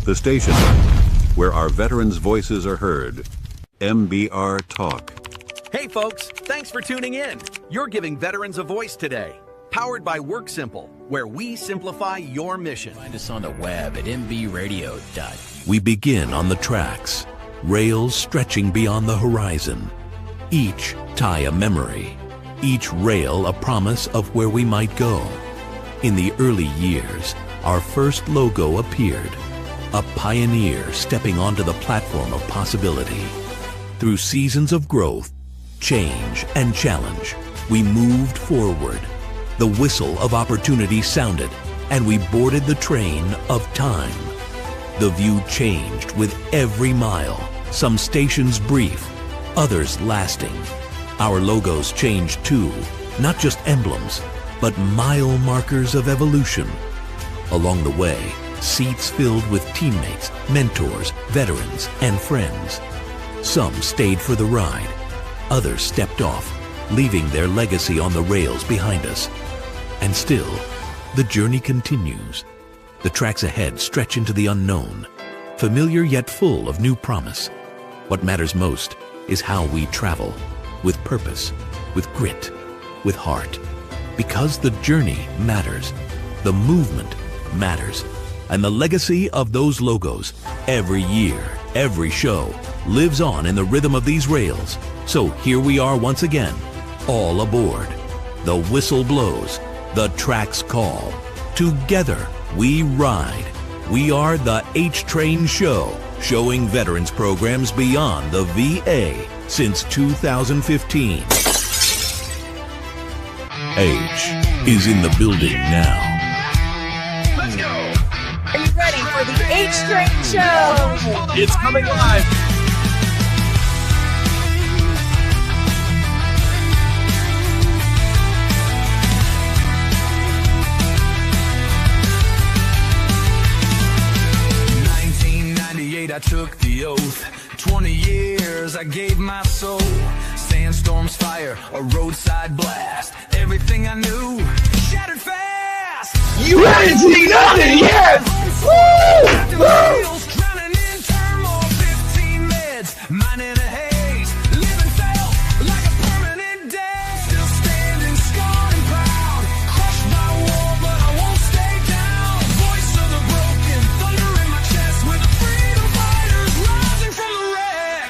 The station where our veterans' voices are heard. MBR Talk. Hey folks, thanks for tuning in. You're giving veterans a voice today. Powered by Work Simple, where we simplify your mission. Find us on the web at mbradio.com. We begin on the tracks, rails stretching beyond the horizon. Each tie a memory, each rail a promise of where we might go. In the early years, our first logo appeared, a pioneer stepping onto the platform of possibility. Through seasons of growth, change, and challenge, we moved forward. The whistle of opportunity sounded, and we boarded the train of time. The view changed with every mile, some stations brief, others lasting. Our logos changed too, not just emblems, but mile markers of evolution. Along the way, seats filled with teammates, mentors, veterans, and friends. Some stayed for the ride, others stepped off, leaving their legacy on the rails behind us. And still, the journey continues. The tracks ahead stretch into the unknown, familiar yet full of new promise. What matters most is how we travel, with purpose, with grit, with heart. Because the journey matters, the movement matters, and the legacy of those logos, every year, every show, lives on in the rhythm of these rails. So here we are once again, all aboard. The whistle blows, the tracks call. Together we ride. We are the H-Train Show, showing veterans programs beyond the VA since 2015. H is in the building now. Let's go! Are you ready for the H-Train Show? It's coming live. I took the oath. 20 years I gave my soul. Sandstorms, fire, a roadside blast. Everything I knew shattered fast. You haven't seen nothing yet! Woo! Drowning in turmoil, 15 meds, mine in a haze. Living felt like a permanent death. Still standing, scarred and proud. Crushed by war, but I won't stay down. Voice of the broken, thunder in my chest with a freedom fighters rising from the wreck.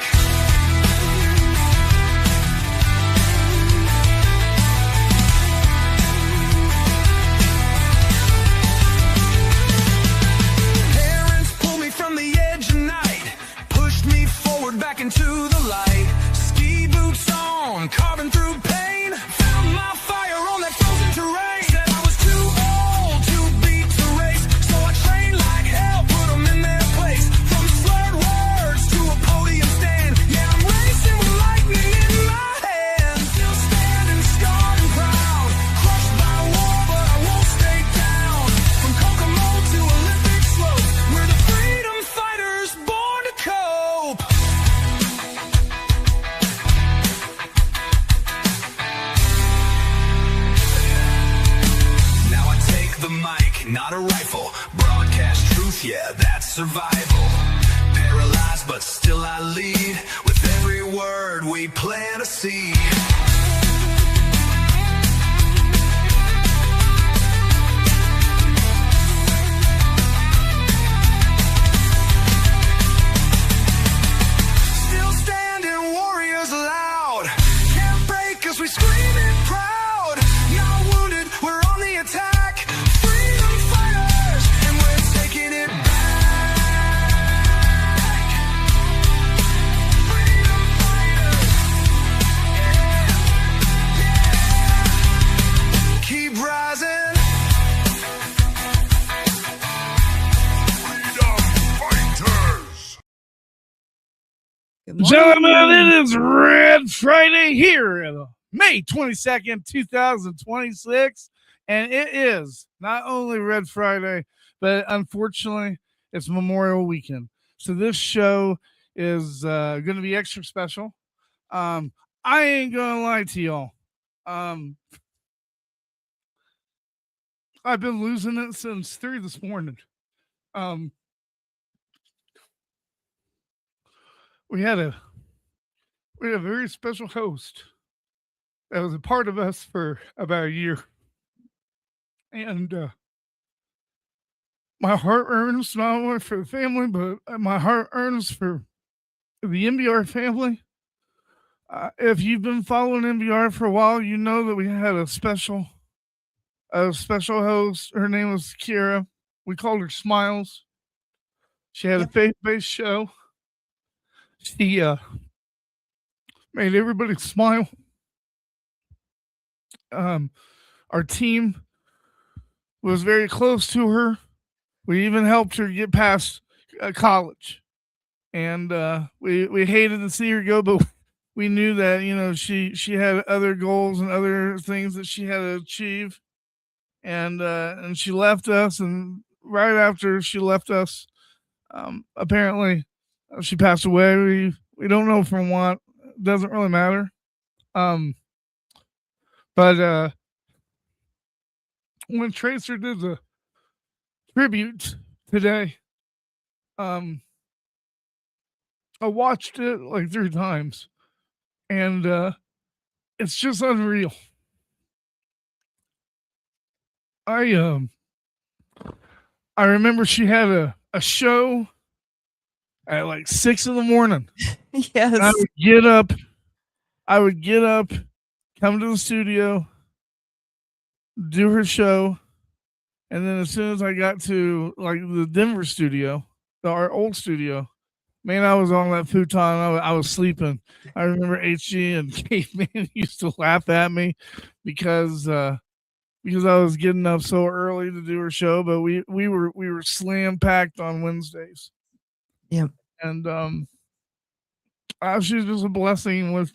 Parents pulled me from the edge of night, pushed me forward back into the light. Ski boots on, carving through pain. Found my fire on that frozen terrain. Said I was too old to beat the race, so I trained like hell, put them in their place. From slurred words to a podium stand. Yeah, I'm racing with lightning in my hands. Still standing, scarred and proud. Crushed by war, but I won't stay down. From Kokomo to Olympic slopes, we're the freedom fighters born to cope. Now I take the mic, not a rifle. Broadcast truth, yeah, that's survival. Paralyzed, but still I lead. With every word we plant a seed. Still standing, warriors loud. Can't break us, we screaming proud. Not wounded, we're on the attack. Freedom fighters, and we're taking it back. Freedom fighters, yeah, yeah. Keep rising. Freedom fighters. Good morning. Gentlemen, it is Red Friday here, May 22nd, 2026. And it is not only Red Friday, but unfortunately, it's Memorial Weekend. So this show is going to be extra special. I ain't going to lie to y'all. I've been losing it since 3 this morning. we had a very special host that was a part of us for about a year, and my heart earns not only for the family, but my heart earns for the MBR family. If you've been following MBR for a while, you know that we had a special host. Her name was Kira. We called her Smiles. She had a Yep. faith-based show. She made everybody smile. Um, our team was very close to her. We even helped her get past college, and we hated to see her go, but we knew that she had other goals and other things that she had to achieve, and she left us, and right after she left us, apparently she passed away. We don't know from what. It doesn't really matter. Um, but when Tracer did the tribute today, um, I watched it like 3 times, and it's just unreal. I um I remember she had a show at like 6 in the morning. Yes. I would get up. I would get up, come to the studio, do her show, and then as soon as I got to like the Denver studio, our old studio, man, I was on that futon. I was sleeping. I remember HG and Caveman used to laugh at me because I was getting up so early to do her show, but we were slam packed on Wednesdays, Yep. and she was just a blessing with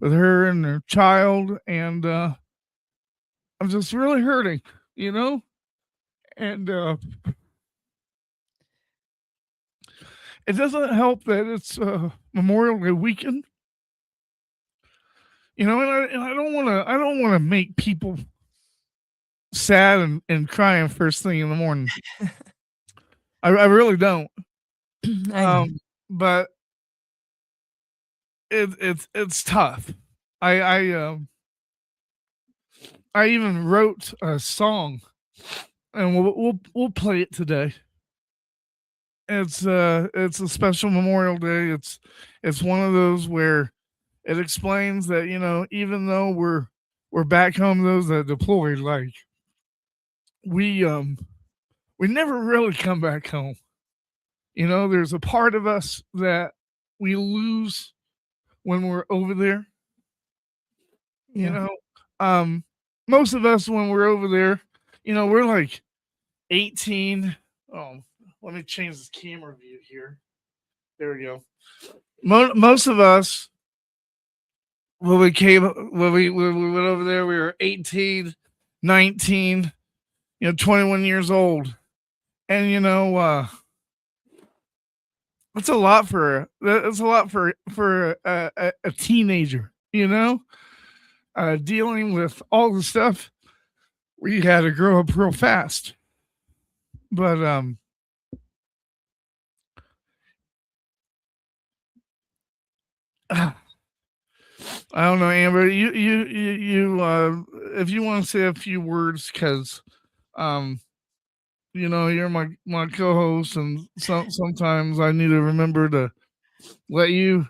her and her child, and I'm just really hurting, you know, and it doesn't help that it's Memorial Day weekend, and I don't want to make people sad and crying first thing in the morning. I really don't. I know. But it's tough. I even wrote a song, and we'll play it today. It's a special Memorial Day. It's one of those where it explains that even though we're back home, those that deployed, like we we never really come back home. There's a part of us that we lose when we're over there. You Yeah. know, most of us when we're over there, we're like 18. Oh, let me change this camera view here. There we go. Most of us when we went over there, we were 18, 19, 21 years old, and that's a lot for a teenager. Dealing with all the stuff we had to grow up real fast. But I don't know, Amber. If you want to say a few words, because um, you're my co-host, and sometimes I need to remember to let you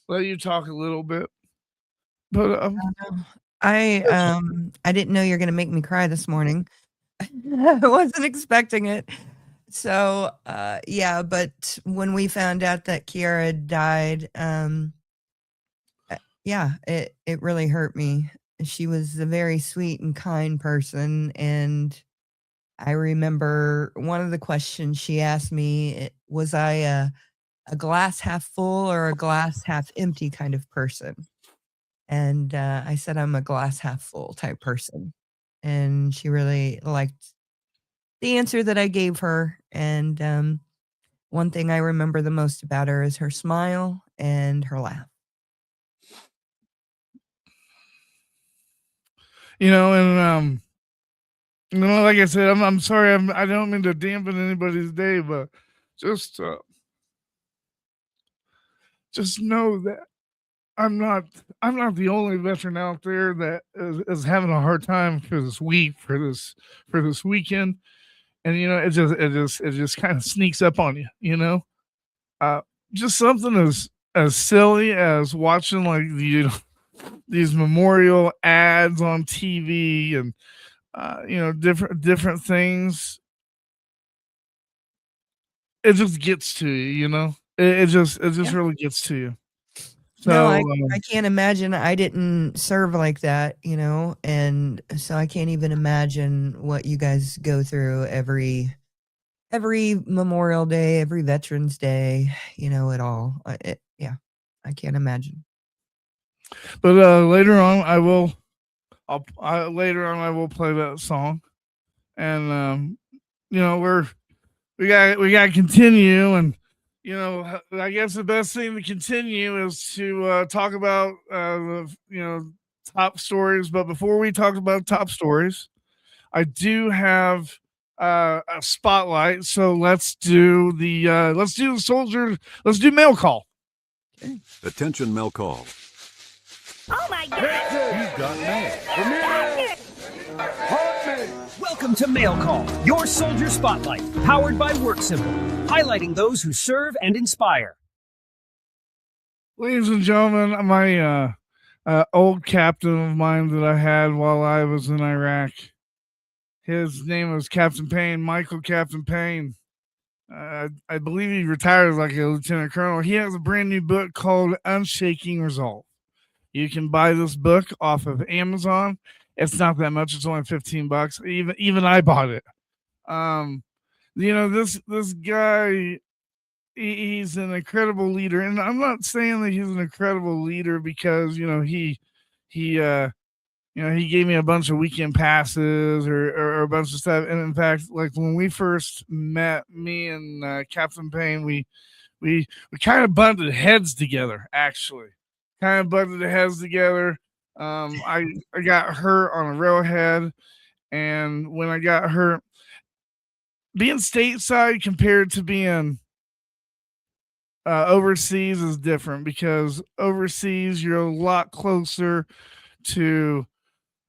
talk a little bit. But I didn't know you're gonna make me cry this morning. I wasn't expecting it. So yeah, but when we found out that Kiara had died, yeah, it really hurt me. She was a very sweet and kind person, and I remember one of the questions she asked me, was I a glass half full or a glass half empty kind of person? And I said I'm a glass half full type person. And she really liked the answer that I gave her. And one thing I remember the most about her is her smile and her laugh. and like I said, I'm sorry. I don't mean to dampen anybody's day, but just just know that I'm not I'm not the only veteran out there that is having a hard time for this week, for this weekend. And it just kind of sneaks up on you, uh just something as silly as watching like these memorial ads on TV, and different things. It just gets to you, it just Yeah. really gets to you. No, So I can't imagine. I didn't serve like that, and so I can't even imagine what you guys go through every Memorial Day, every Veterans Day, it all. Yeah, I can't imagine. but later on later on I will play that song. And we got to continue. And I guess the best thing to continue is to talk about the top stories. But before we talk about top stories, I do have a spotlight. So let's do the soldier. Let's do mail call. Attention mail call. Oh my God! You've got mail. Welcome to Mail Call, your soldier spotlight, powered by Work Simple, highlighting those who serve and inspire. Ladies and gentlemen, my old captain of mine that I had while I was in Iraq, his name was Captain Payne, Michael Captain Payne. I believe he retired like a lieutenant colonel. He has a brand new book called Unshaking Resolve. You can buy this book off of Amazon. It's not that much. It's only $15. Even I bought it. This guy, he's an incredible leader, and I'm not saying that he's an incredible leader because he he gave me a bunch of weekend passes or a bunch of stuff. And in fact, like when we first met, me and Captain Payne, we kind of butted heads together. Actually, kind of butted heads together. I got hurt on a railhead, and when I got hurt, being stateside compared to being overseas is different, because overseas you're a lot closer to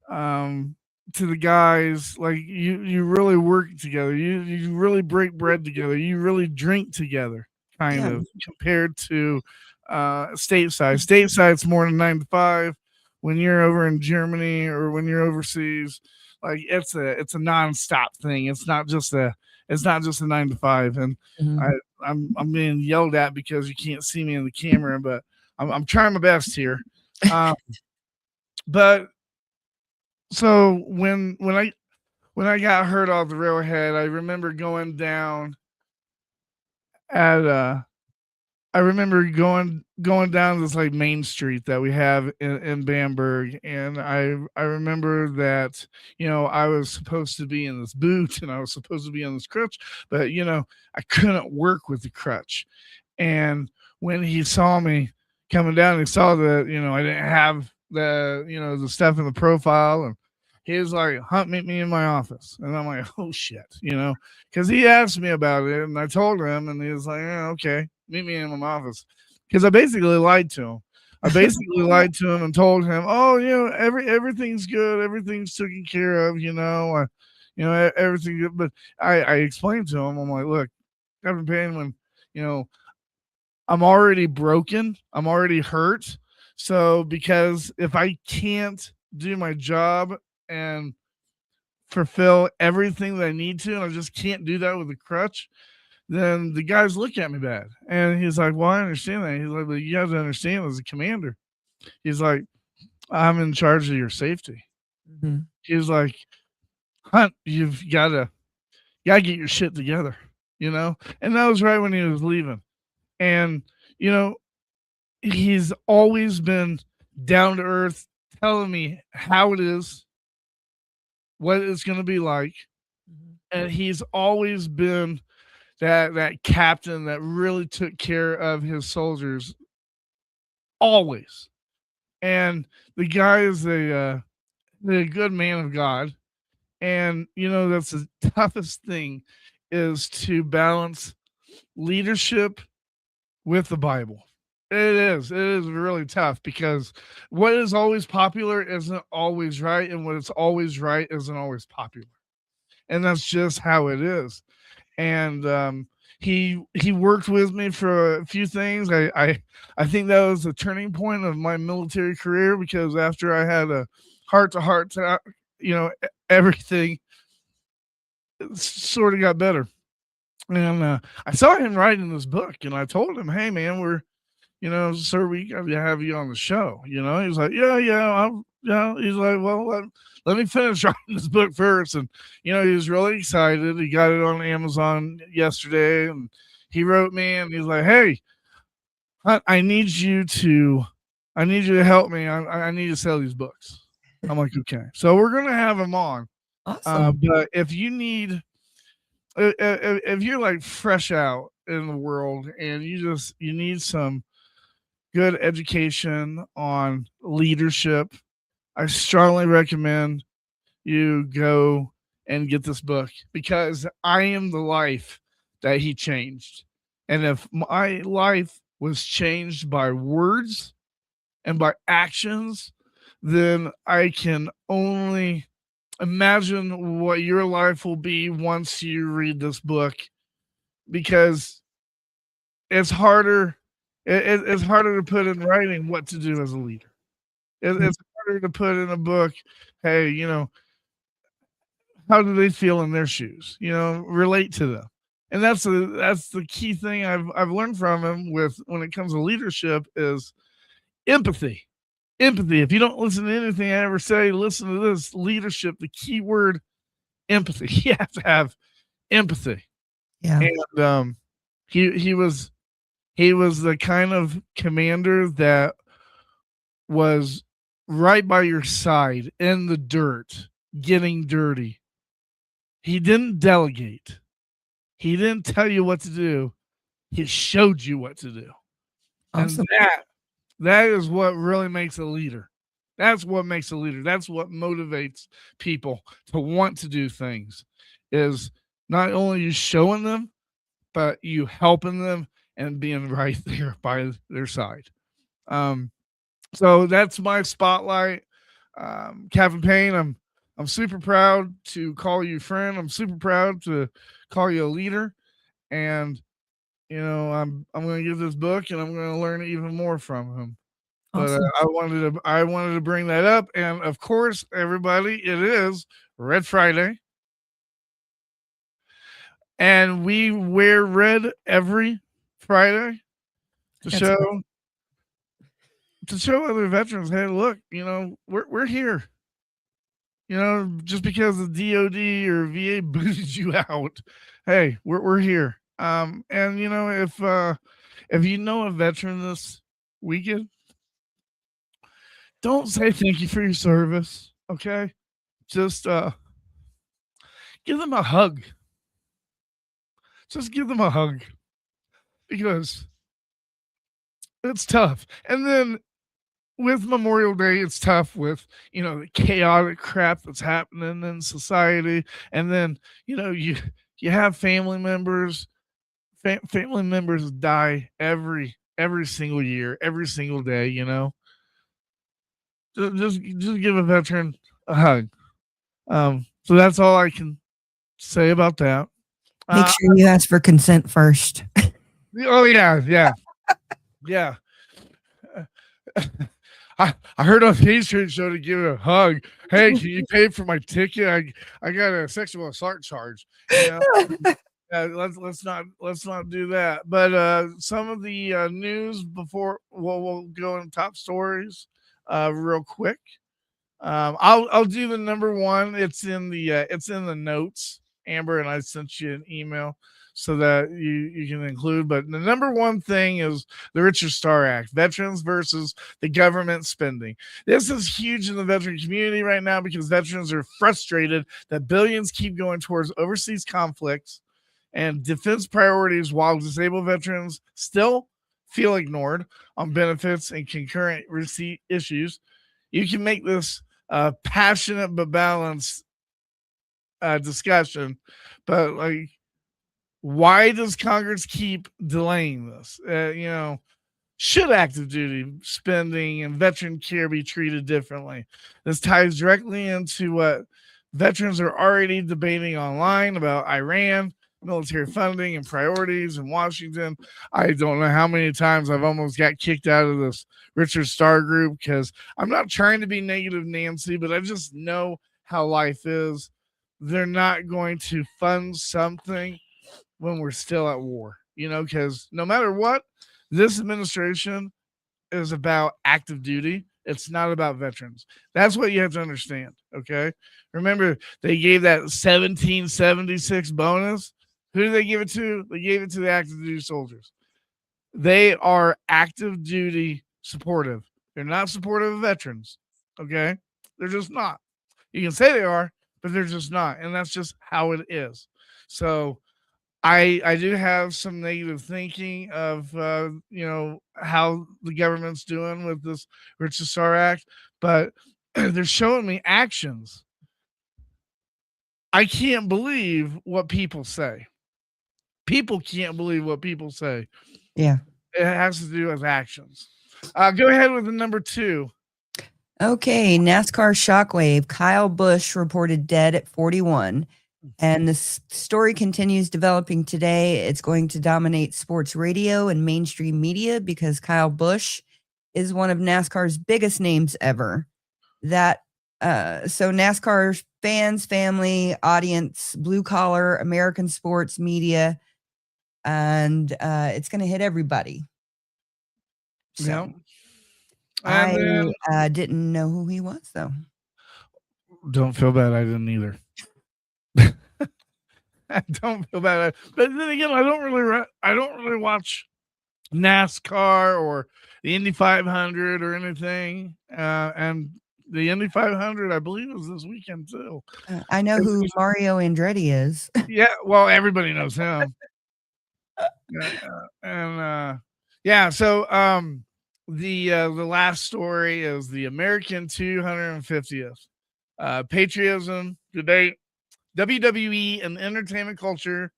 the guys. Like you really work together, you really break bread together, you really drink together, kind Yeah. of, compared to stateside it's more than 9 to 5. When you're over in Germany or when you're overseas, like it's a nonstop thing. It's not just a 9 to 5. And Mhm. I'm being yelled at because you can't see me in the camera, but I'm trying my best here. But so when I got hurt off the railhead, I remember going down at I remember going down this like main street that we have in Bamberg, and I remember that I was supposed to be in this boot and I was supposed to be on this crutch, but I couldn't work with the crutch. And when he saw me coming down, he saw that I didn't have the stuff in the profile, and he was like, "Hunt, meet me in my office." And I'm like, "Oh shit," because he asked me about it, and I told him, and he was like, "Yeah, okay, meet me in my office," because I basically lied to him. I basically lied to him and told him, "Oh, everything's good, everything's taken care of, everything good." But I explained to him, I'm like, "Look, Captain Payne, when you know I'm already broken, I'm already hurt, so because if I can't do my job and fulfill everything that I need to, and I just can't do that with a crutch, then the guys look at me bad." And he's like, "Well, I understand that." He's like, "But you have to understand, as a commander," he's like, "I'm in charge of your safety." Mhm. He's like, "Hunt, you've gotta get your shit together, And that was right when he was leaving. And you know, he's always been down to earth, telling me how it is, what it's gonna be like. Mhm. And he's always been that captain that really took care of his soldiers, always. And the guy is a good man of God. And that's the toughest thing, is to balance leadership with the Bible. It is. It is really tough because what is always popular isn't always right, and what is always right isn't always popular, and that's just how it is. And he worked with me for a few things. I think that was a turning point of my military career because after I had a heart to heart, everything sort of got better. And I saw him writing this book, and I told him, "Hey, man, sir, we got to have you on the show." He's like, yeah. He's like, well, let me finish writing this book first. And, he was really excited. He got it on Amazon yesterday, and he wrote me and he's like, hey, I need you to help me. I need to sell these books. I'm like, okay. So we're going to have him on. Awesome. But if you need, if you're like fresh out in the world and you need some good education on leadership, I strongly recommend you go and get this book because I am the life that he changed. And if my life was changed by words and by actions, then I can only imagine what your life will be once you read this book because it's harder. It's harder to put in writing what to do as a leader. It's harder to put in a book. Hey, how do they feel in their shoes? Relate to them, and that's the key thing I've learned from him with when it comes to leadership is empathy. Empathy. If you don't listen to anything I ever say, listen to this leadership. The key word, empathy. You have to have empathy. Yeah. And he was the kind of commander that was right by your side in the dirt, getting dirty. He didn't delegate. He didn't tell you what to do. He showed you what to do. Awesome. And that is what really makes a leader. That's what makes a leader. That's what motivates people to want to do things is not only you showing them, but you helping them and being right there by their side. So that's my spotlight. Captain Payne, I'm super proud to call you friend. I'm super proud to call you a leader. And I'm going to give this book and I'm going to learn even more from him. Awesome. But I wanted to bring that up, and of course, everybody, it is Red Friday, and we wear red every Friday to That's show cool. other veterans, hey, look, we're here. Just because the DOD or VA booted you out, hey, we're here. And if you know a veteran this weekend, don't say thank you for your service, okay? Just give them a hug. Just give them a hug because it's tough. And then with Memorial Day, it's tough with, the chaotic crap that's happening in society. And then, you have family members. Family members die every single year, every single day, Just give a veteran a hug. So that's all I can say about that. Make sure you ask for consent first. Oh yeah. I heard on Patriot show to give it a hug. Hey, can you pay for my ticket? I got a sexual assault charge. Let's not do that. But some of the news before we'll go in top stories real quick. I'll do the number one. It's in the notes. Amber and I sent you an email so that you can include. But the number one thing is the Richard Starr Act, veterans versus the government spending. This is huge in the veteran community right now because veterans are frustrated that billions keep going towards overseas conflicts and defense priorities while disabled veterans still feel ignored on benefits and concurrent receipt issues. You can make this passionate but balanced discussion, but why does Congress keep delaying this? Should active duty spending and veteran care be treated differently? This ties directly into what veterans are already debating online about Iran, military funding, and priorities in Washington. I don't know how many times I've almost got kicked out of this Richard Starr group because I'm not trying to be negative Nancy, but I just know how life is. They're not going to fund something when we're still at war, because no matter what, this administration is about active duty. It's not about veterans. That's what you have to understand. Okay. Remember, they gave that 1776 bonus. Who did they give it to? They gave it to the active duty soldiers. They are active duty supportive. They're not supportive of veterans. Okay. They're just not. You can say they are, but they're just not. And that's just how it is. So I do have some negative thinking of how the government's doing with this Richard Starr Act, but they're showing me actions. I can't believe what people say. People can't believe what people say. Yeah. It has to do with actions. Go ahead with the number 2. Okay, NASCAR Shockwave. Kyle Busch reported dead at 41. And this story continues developing today. It's going to dominate sports radio and mainstream media because Kyle Busch is one of NASCAR's biggest names ever. So NASCAR fans, family, audience, blue collar, American sports media, and it's going to hit everybody. So yeah. I didn't know who he was, though. Don't feel bad. I didn't either. I don't feel bad. But then again, I don't really watch NASCAR or the Indy 500 or anything. And the Indy 500, I believe, is this weekend too. I know who Mario Andretti is. Yeah, well, everybody knows him. So the last story is the American 250th patriotism debate. WWE and entertainment culture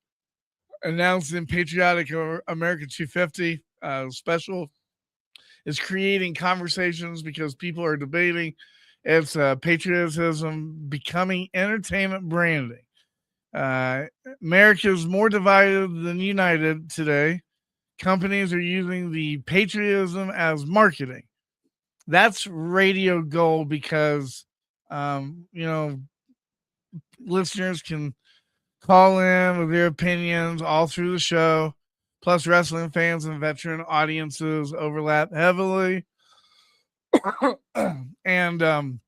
announcing patriotic American 250 special is creating conversations because people are debating it's patriotism becoming entertainment branding. America is more divided than united today. Companies are using the patriotism as marketing. That's radio gold because, listeners can call in with their opinions all through the show. Plus, wrestling fans and veteran audiences overlap heavily. And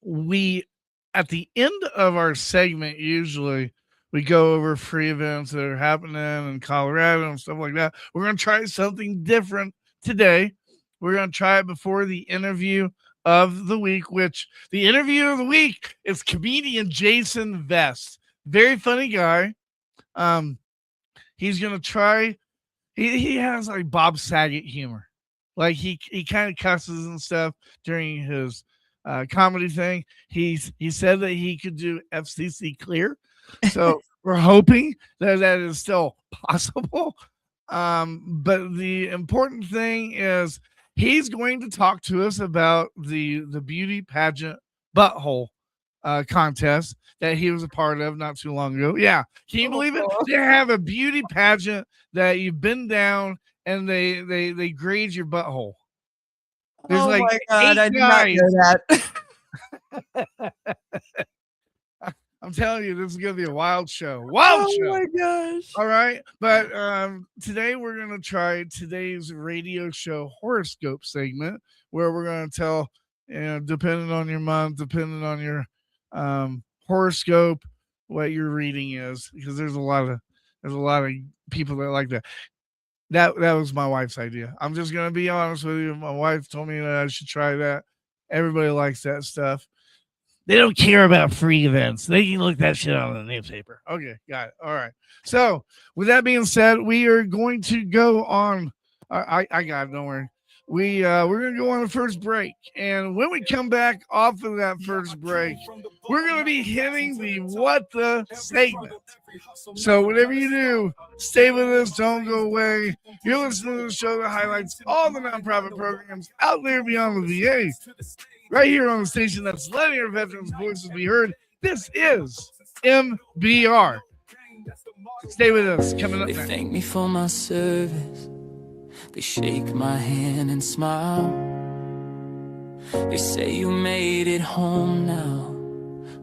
we, at the end of our segment, usually we go over free events that are happening in Colorado and stuff like that. We're going to try something different today. We're going to try it before the interview of the week, which the interview of the week is comedian Jason Vest. Very funny guy. He's going to try. He has like Bob Saget humor. Like he kind of cusses and stuff during his comedy thing. He said that he could do FCC clear. So we're hoping that is still possible. But the important thing is he's going to talk to us about the beauty pageant butthole contest that he was a part of not too long ago. Yeah. Can you believe it? They have a beauty pageant that you've been down and they grade your butthole. There's my God, I did not know that. I'm telling you, this is going to be a wild show. Wild show. Oh my gosh. All right. But today we're going to try today's radio show horoscope segment where we're going to tell, depending on your month, depending on your horoscope, what your reading is, because there's a lot of people that like that. That was my wife's idea. I'm just going to be honest with you. My wife told me that I should try that. Everybody likes that stuff. They don't care about free events. They can look that shit on the newspaper. Okay, got it. All right. So with that being said, we are going to go on. I got it. Don't worry. we're gonna go on the first break, and when we come back off of that first break, we're gonna be hitting the what the statement. So whatever you do, stay with us, don't go away. You're listening to the show that highlights all the nonprofit programs out there beyond the VA, right here on the station that's letting our veterans' voices be heard. This is MBR. Stay with us. Coming up They next. thank me for my service. They shake my hand and smile. They say you made it home now,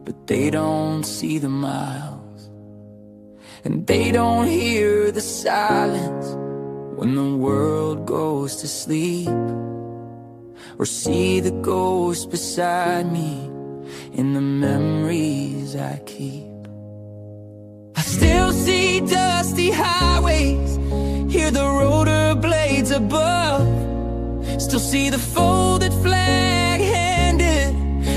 but they don't see the miles. And they don't hear the silence when the world goes to sleep, or see the ghost beside me in the memories I keep. I still see dusty highways, hear the rotor blades above, still see the folded flag handed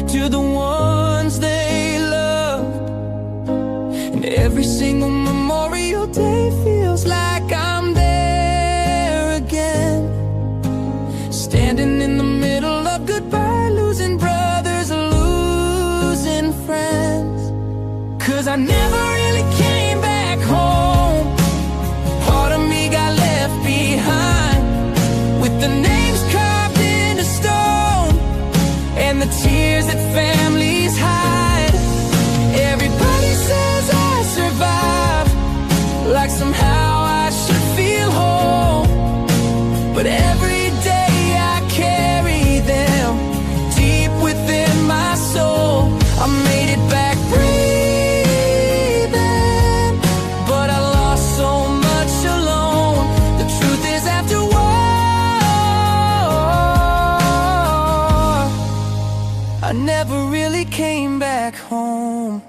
to the ones they loved. And every single Memorial Day feels like I'm there again, standing in the middle of goodbye, losing brothers, losing friends. 'Cause I never really came back home. Part of me got left behind, with the names carved into stone and the tears that families hide. Everybody says I survived, like somehow I should feel whole. But every day I carry them deep within my soul. I made it back breathing, but I lost so much alone. The truth is, after war, I never really came back home.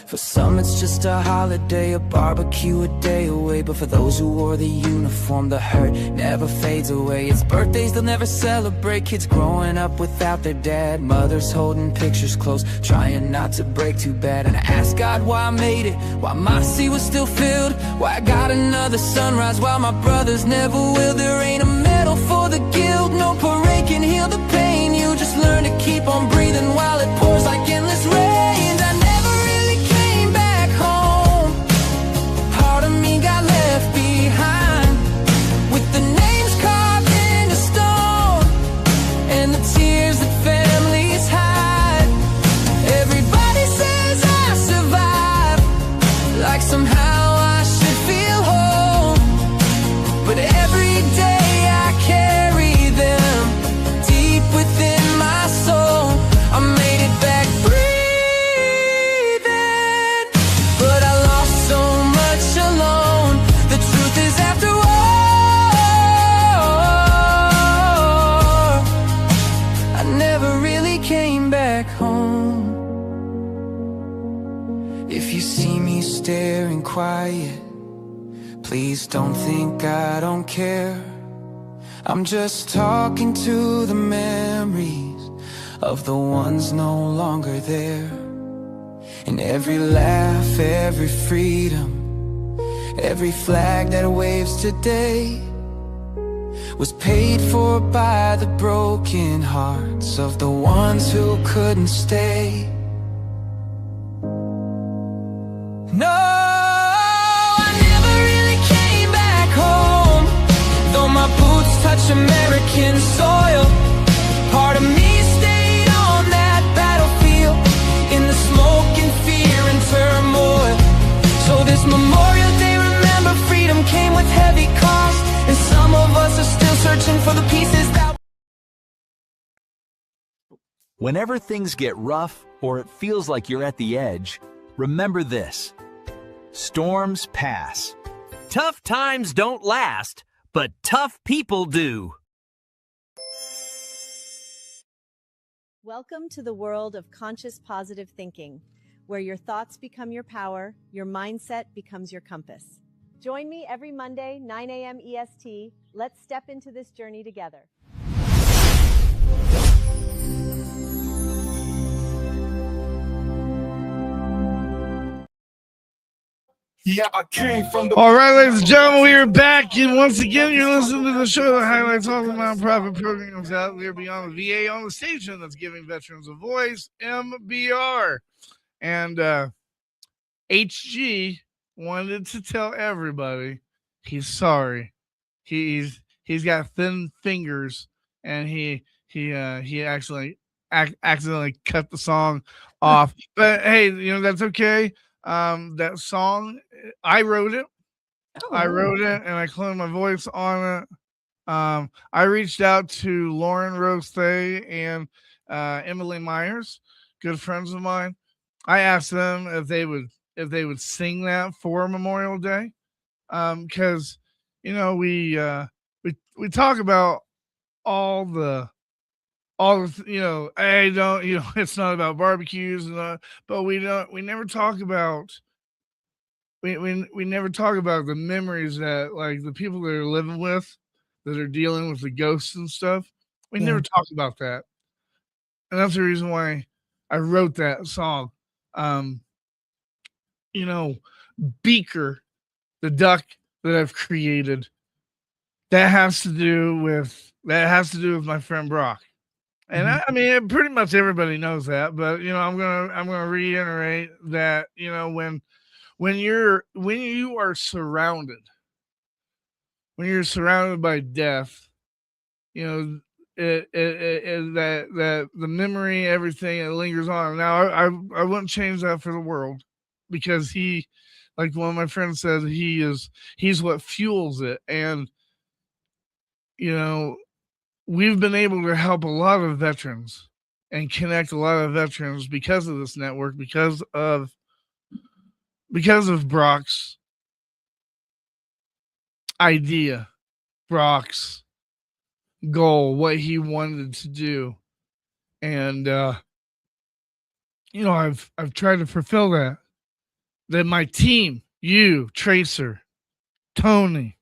For some it's just a holiday, a barbecue a day away. But for those who wore the uniform, the hurt never fades away. It's birthdays they'll never celebrate, kids growing up without their dad, mothers holding pictures close, trying not to break too bad. And I asked God why I made it, why my sea was still filled, why I got another sunrise while my brothers never will. There ain't a medal for the guilt, no parade can heal the pain. You just learn to keep on breathing while it pours like endless rain. I never really came back home. Part of me got left behind, with the names carved into stone and the tears that families hide. Everybody says I survived, like somehow I should feel whole. But every day I carry them deep within my soul. I made it back breathing, but I lost so much alone. The truth is, after war, I never really came back home. If you see me staring quiet, please don't think I don't care. I'm just talking to the memories of the ones no longer there. And every laugh, every freedom, every flag that waves today was paid for by the broken hearts of the ones who couldn't stay. No, I never really came back home, though my boots touch American soil. Part of me stayed on that battlefield, in the smoke and fear and turmoil. So this Memorial Day, remember, freedom came with heavy cost, and some of us are still searching for the pieces that... Whenever things get rough or it feels like you're at the edge, remember this: storms pass. Tough times don't last, but tough people do. Welcome to the world of conscious positive thinking, where your thoughts become your power, your mindset becomes your compass. Join me every Monday, 9 a.m. EST. Let's step into this journey together. Yeah, I came from the. All right, ladies and gentlemen, we are back, and once again, you're listening to the show that highlights all the nonprofit programs out there beyond the VA on the station that's giving veterans a voice, MBR. And HG wanted to tell everybody he's sorry. He's got thin fingers, and he accidentally cut the song off. But hey, that's okay. That song, I wrote it. I wrote it, and I cloned my voice on it. I reached out to Lauren Rose and Emily Myers, good friends of mine. I asked them if they would sing that for Memorial Day, because we talk about all the I don't it's not about barbecues but we never talk about we never talk about the memories that, like, the people that are living with, that are dealing with the ghosts and stuff. We never talk about that, and that's the reason why I wrote that song. Um, Beaker, the duck that I've created, that has to do with my friend Brock. And I mean, pretty much everybody knows that, but I'm gonna reiterate that when you are surrounded by death, that the memory, everything, it lingers on. Now I wouldn't change that for the world, because he, like one of my friends said, he's what fuels it. And we've been able to help a lot of veterans and connect a lot of veterans because of this network, because of Brock's idea, Brock's goal, what he wanted to do. And I've tried to fulfill that my team, you, Tracer, Tony,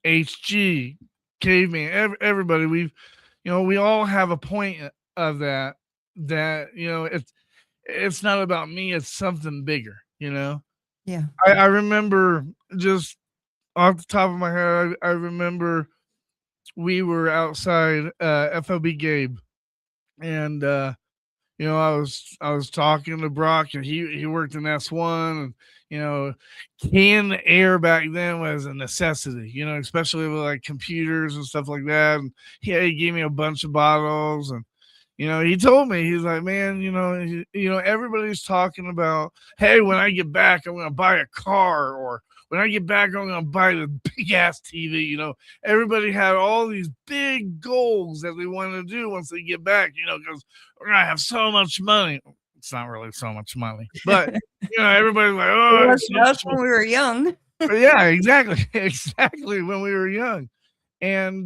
HG, Caveman, everybody, we all have a point of that it's not about me, it's something bigger. Yeah. I remember, just off the top of my head, I remember we were outside FOB Gabe, and I was talking to Brock, and he worked in S1, and canned air back then was a necessity, especially with like computers and stuff like that. And he gave me a bunch of bottles, and he told me, he's like, man, everybody's talking about, hey, when I get back, I'm gonna buy a car, or when I get back, I'm gonna buy the big ass TV. Everybody had all these big goals that they want to do once they get back, because we're gonna have so much money. It's not really so much money, but everybody's like, oh, that's when we were young. Yeah, exactly. Exactly, when we were young. And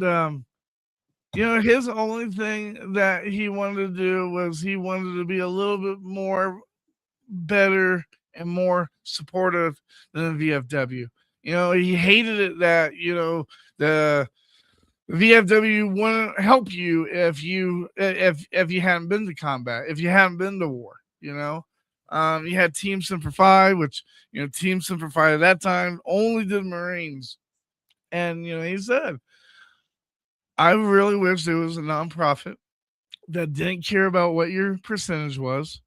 his only thing that he wanted to do was he wanted to be a little bit more better and more supportive than the VFW. He hated it that the VFW wouldn't help you if you hadn't been to combat, if you hadn't been to war. You had Team Semper Fi, which Team Semper Fi at that time only did Marines, and he said, I really wish there was a nonprofit that didn't care about what your percentage was,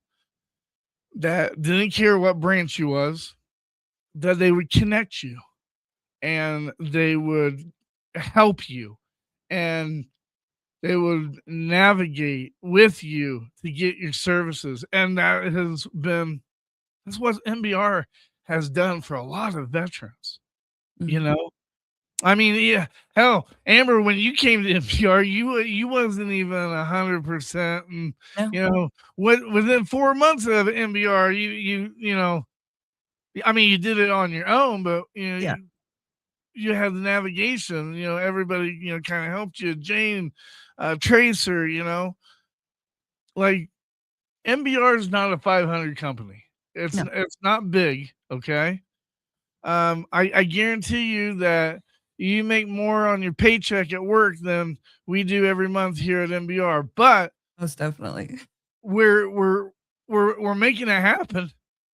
that didn't care what branch you was, that they would connect you and they would help you and they would navigate with you to get your services. And that's what MBR has done for a lot of veterans. I mean, yeah, hell, Amber, when you came to NPR, you wasn't even 100%, and within 4 months of NPR, I mean, you did it on your own, but you had the navigation. Everybody kind of helped you. Jane, Tracer, like NPR is not a 500 company. It's not big, okay. I guarantee you that you make more on your paycheck at work than we do every month here at MBR, but most definitely we're making it happen.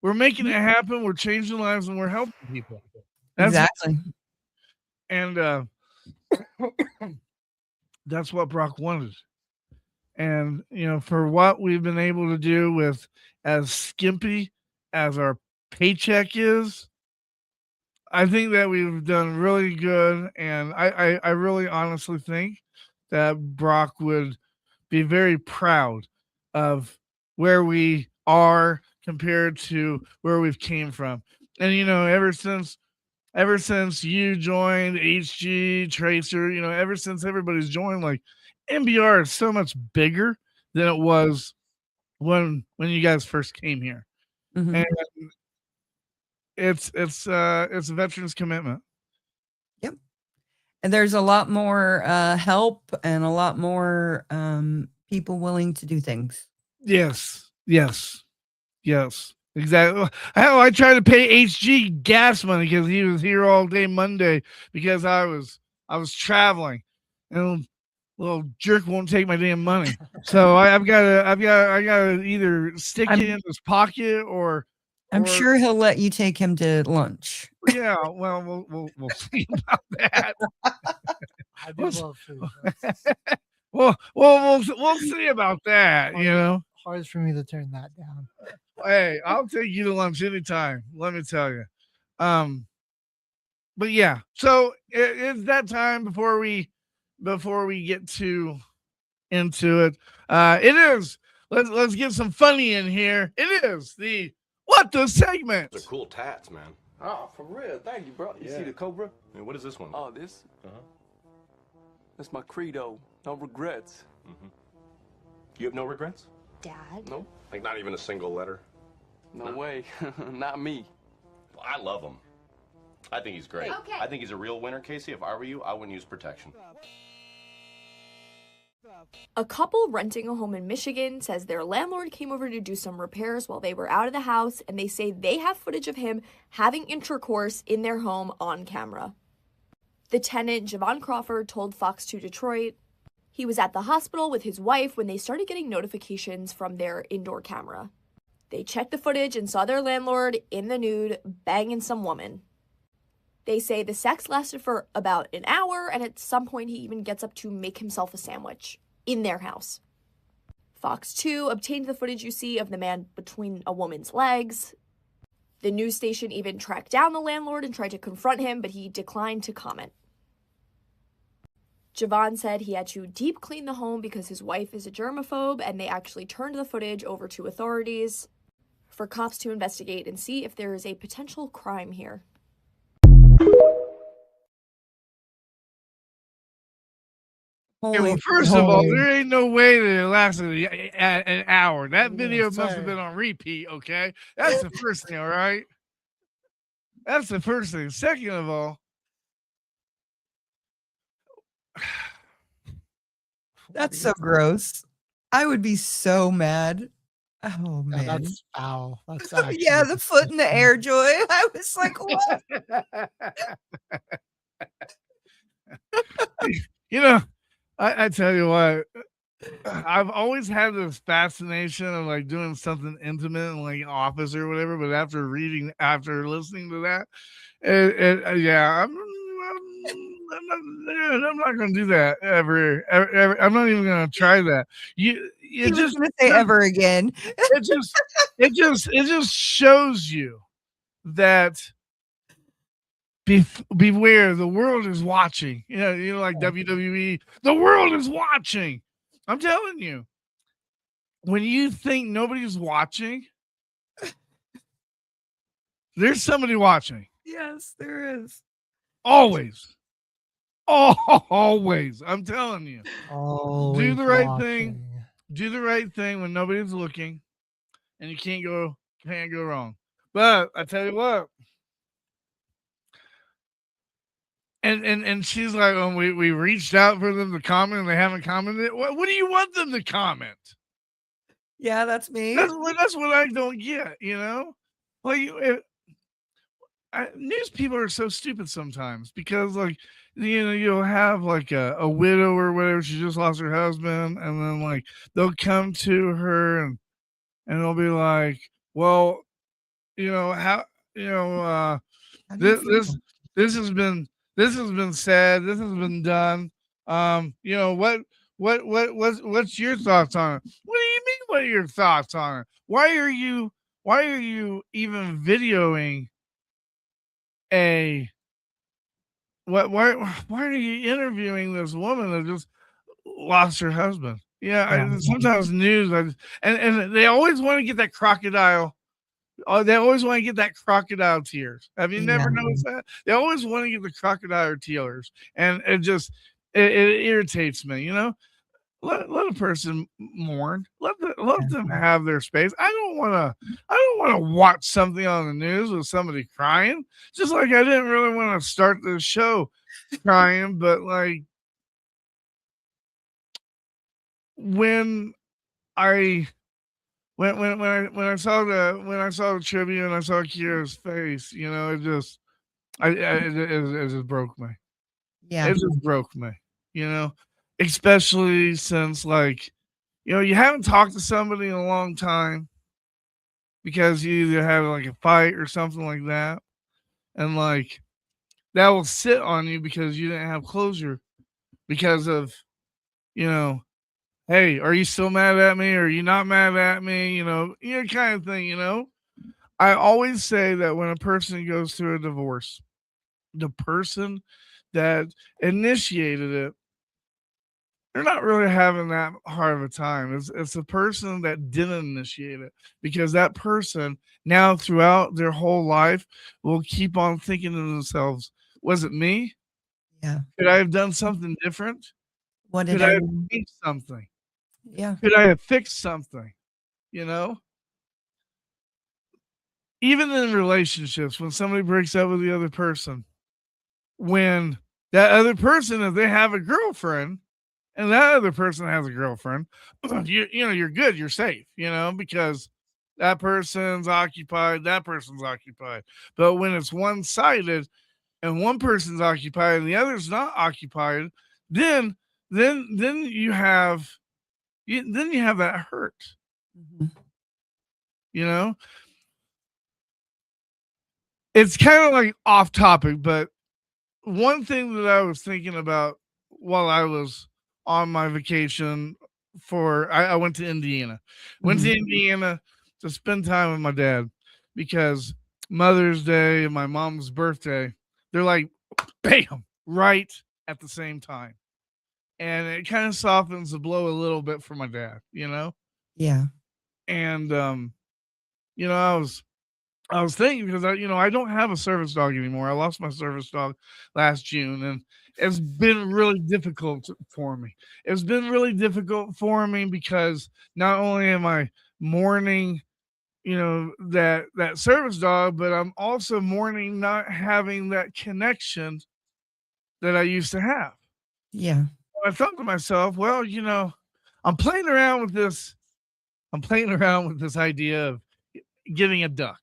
we're making it happen. We're changing lives and we're helping people. Exactly. And that's what Brock wanted. And, for what we've been able to do with as skimpy as our paycheck is, I think that we've done really good. And I really honestly think that Brock would be very proud of where we are compared to where we've came from. And, ever since you joined HG Tracer, ever since everybody's joined, like MBR is so much bigger than it was when you guys first came here. Mhm. And it's a veteran's commitment. Yep. And there's a lot more help and a lot more people willing to do things. Yes. Exactly. I tried to pay HG gas money because he was here all day Monday because I was traveling, and little jerk won't take my damn money. So I've got to either stick it in his pocket or I'm sure he'll let you take him to lunch. Yeah, well, we'll see about that. I do love food. We'll see about that. Hard for me to turn that down. Hey, I'll take you to lunch anytime. Let me tell you. But yeah, so it's that time before we get into it. It is. Let's get some funny in here. It is the What the segment. Those are cool tats, man. Oh, for real. Thank you, bro. You see the Cobra? And what is this one? Oh, this? Uh-huh. That's my credo. No regrets. Mm-hmm. You have no regrets? Dad? No. Like not even a single letter? No way. Not me. Well, I love him. I think he's great. Okay. I think he's a real winner, Casey. If I were you, I wouldn't use protection. A couple renting a home in Michigan says their landlord came over to do some repairs while they were out of the house, and they say they have footage of him having intercourse in their home on camera. The tenant, Javon Crawford, told Fox 2 Detroit he was at the hospital with his wife when they started getting notifications from their indoor camera. They checked the footage and saw their landlord in the nude banging some woman. They say the sex lasted for about an hour, and at some point he even gets up to make himself a sandwich in their house. Fox 2 obtained the footage you see of the man between a woman's legs. The news station even tracked down the landlord and tried to confront him, but he declined to comment. Javon said he had to deep clean the home because his wife is a germaphobe, and they actually turned the footage over to authorities for cops to investigate and see if there is a potential crime here. Okay, well, first of all, there ain't no way that it lasted an hour. That video must have been on repeat, okay? That's the first thing, all right? That's the first thing. Second of all, that's so gross. I would be so mad. Oh, man. Yeah, that's foul. That's yeah, the foot in the air, Joy. I was like, what? I tell you what, I've always had this fascination of like doing something intimate in like office or whatever, but after listening to that, I'm not going to do that ever. I'm not even going to try that. He was going to say ever again. It just shows you that beware, the world is watching. Like WWE, the world is watching. I'm telling you, when you think nobody's watching, there's somebody watching. Yes, there is. Always. I'm telling you. Always do the right watching. thing. Do the right thing when nobody's looking, and you can't go wrong. But I tell you what. And she's like, oh, we reached out for them to comment and they haven't commented. What do you want them to comment? Yeah, that's me. That's what I don't get, Like, news people are so stupid sometimes because, like, you'll have like a widow or whatever. She just lost her husband, and then like they'll come to her and they'll be like, well, you know how you know How do you this feel? this this has been said. This has been done. You know what's your thoughts on it? What do you mean? What are your thoughts on it? Why are you even videoing a why are you interviewing this woman that just lost her husband? Yeah, Yeah. sometimes news and they always want to get that crocodile. Oh, they always want to get that crocodile tears. Have you Yeah. never noticed that? They always want to get the crocodile tears, and it irritates me. You know, let a person mourn. Let them have their space. I don't want to watch something on the news with somebody crying. Just like I didn't really want to start the show crying, but like when I when I saw the tribute and I saw Kira's face, you know, it just it just broke me. Yeah. It just broke me, you know, especially since like you know you haven't talked to somebody in a long time because you either had like a fight or something like that, and like that will sit on you because you didn't have closure because of you know, hey, are you still mad at me? Or are you not mad at me? You know, kind of thing. You know, I always say that when a person goes through a divorce, the person that initiated it, they're not really having that hard of a time. It's the person that didn't initiate it because that person now throughout their whole life will keep on thinking to themselves, was it me? Yeah. Could I have done something different? What did Could I I have do? changed something? Yeah. Could I have fixed something? You know? Even in relationships, when somebody breaks up with the other person, when that other person, if they have a girlfriend and that other person has a girlfriend, you know, you're good, you're safe, you know, because that person's occupied, that person's occupied. But when it's one sided and one person's occupied and the other's not occupied, then then you have then you have that hurt, Mhm. you know. It's kind of like off topic, but one thing that I was thinking about while I was on my vacation I went to Indiana. Went to Mhm. Indiana to spend time with my dad because Mother's Day and my mom's birthday, they're like bam, right at the same time. And it kind of softens the blow a little bit for my dad, you know? Yeah. And you know, I was thinking because I don't have a service dog anymore. I lost my service dog last June, and it's been really difficult for me. It's been really difficult for me because not only am I mourning, you know, that service dog, but I'm also mourning not having that connection that I used to have. Yeah. I thought to myself, well, you know, I'm playing around with this. I'm playing around with this idea of getting a duck,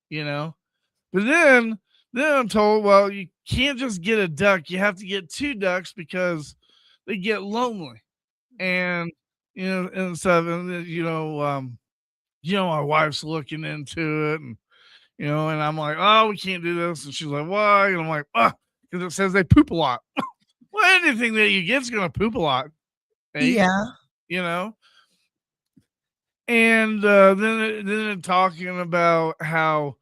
you know. But then I'm told, well, you can't just get a duck. You have to get two ducks because they get lonely and you know and stuff. And then, you know, my wife's looking into it, and you know, and I'm like, oh, we can't do this. And she's like, why? And I'm like, because it says they poop a lot. Well, anything that you get's gonna poop a lot, eh? Yeah. You know. And then talking about how,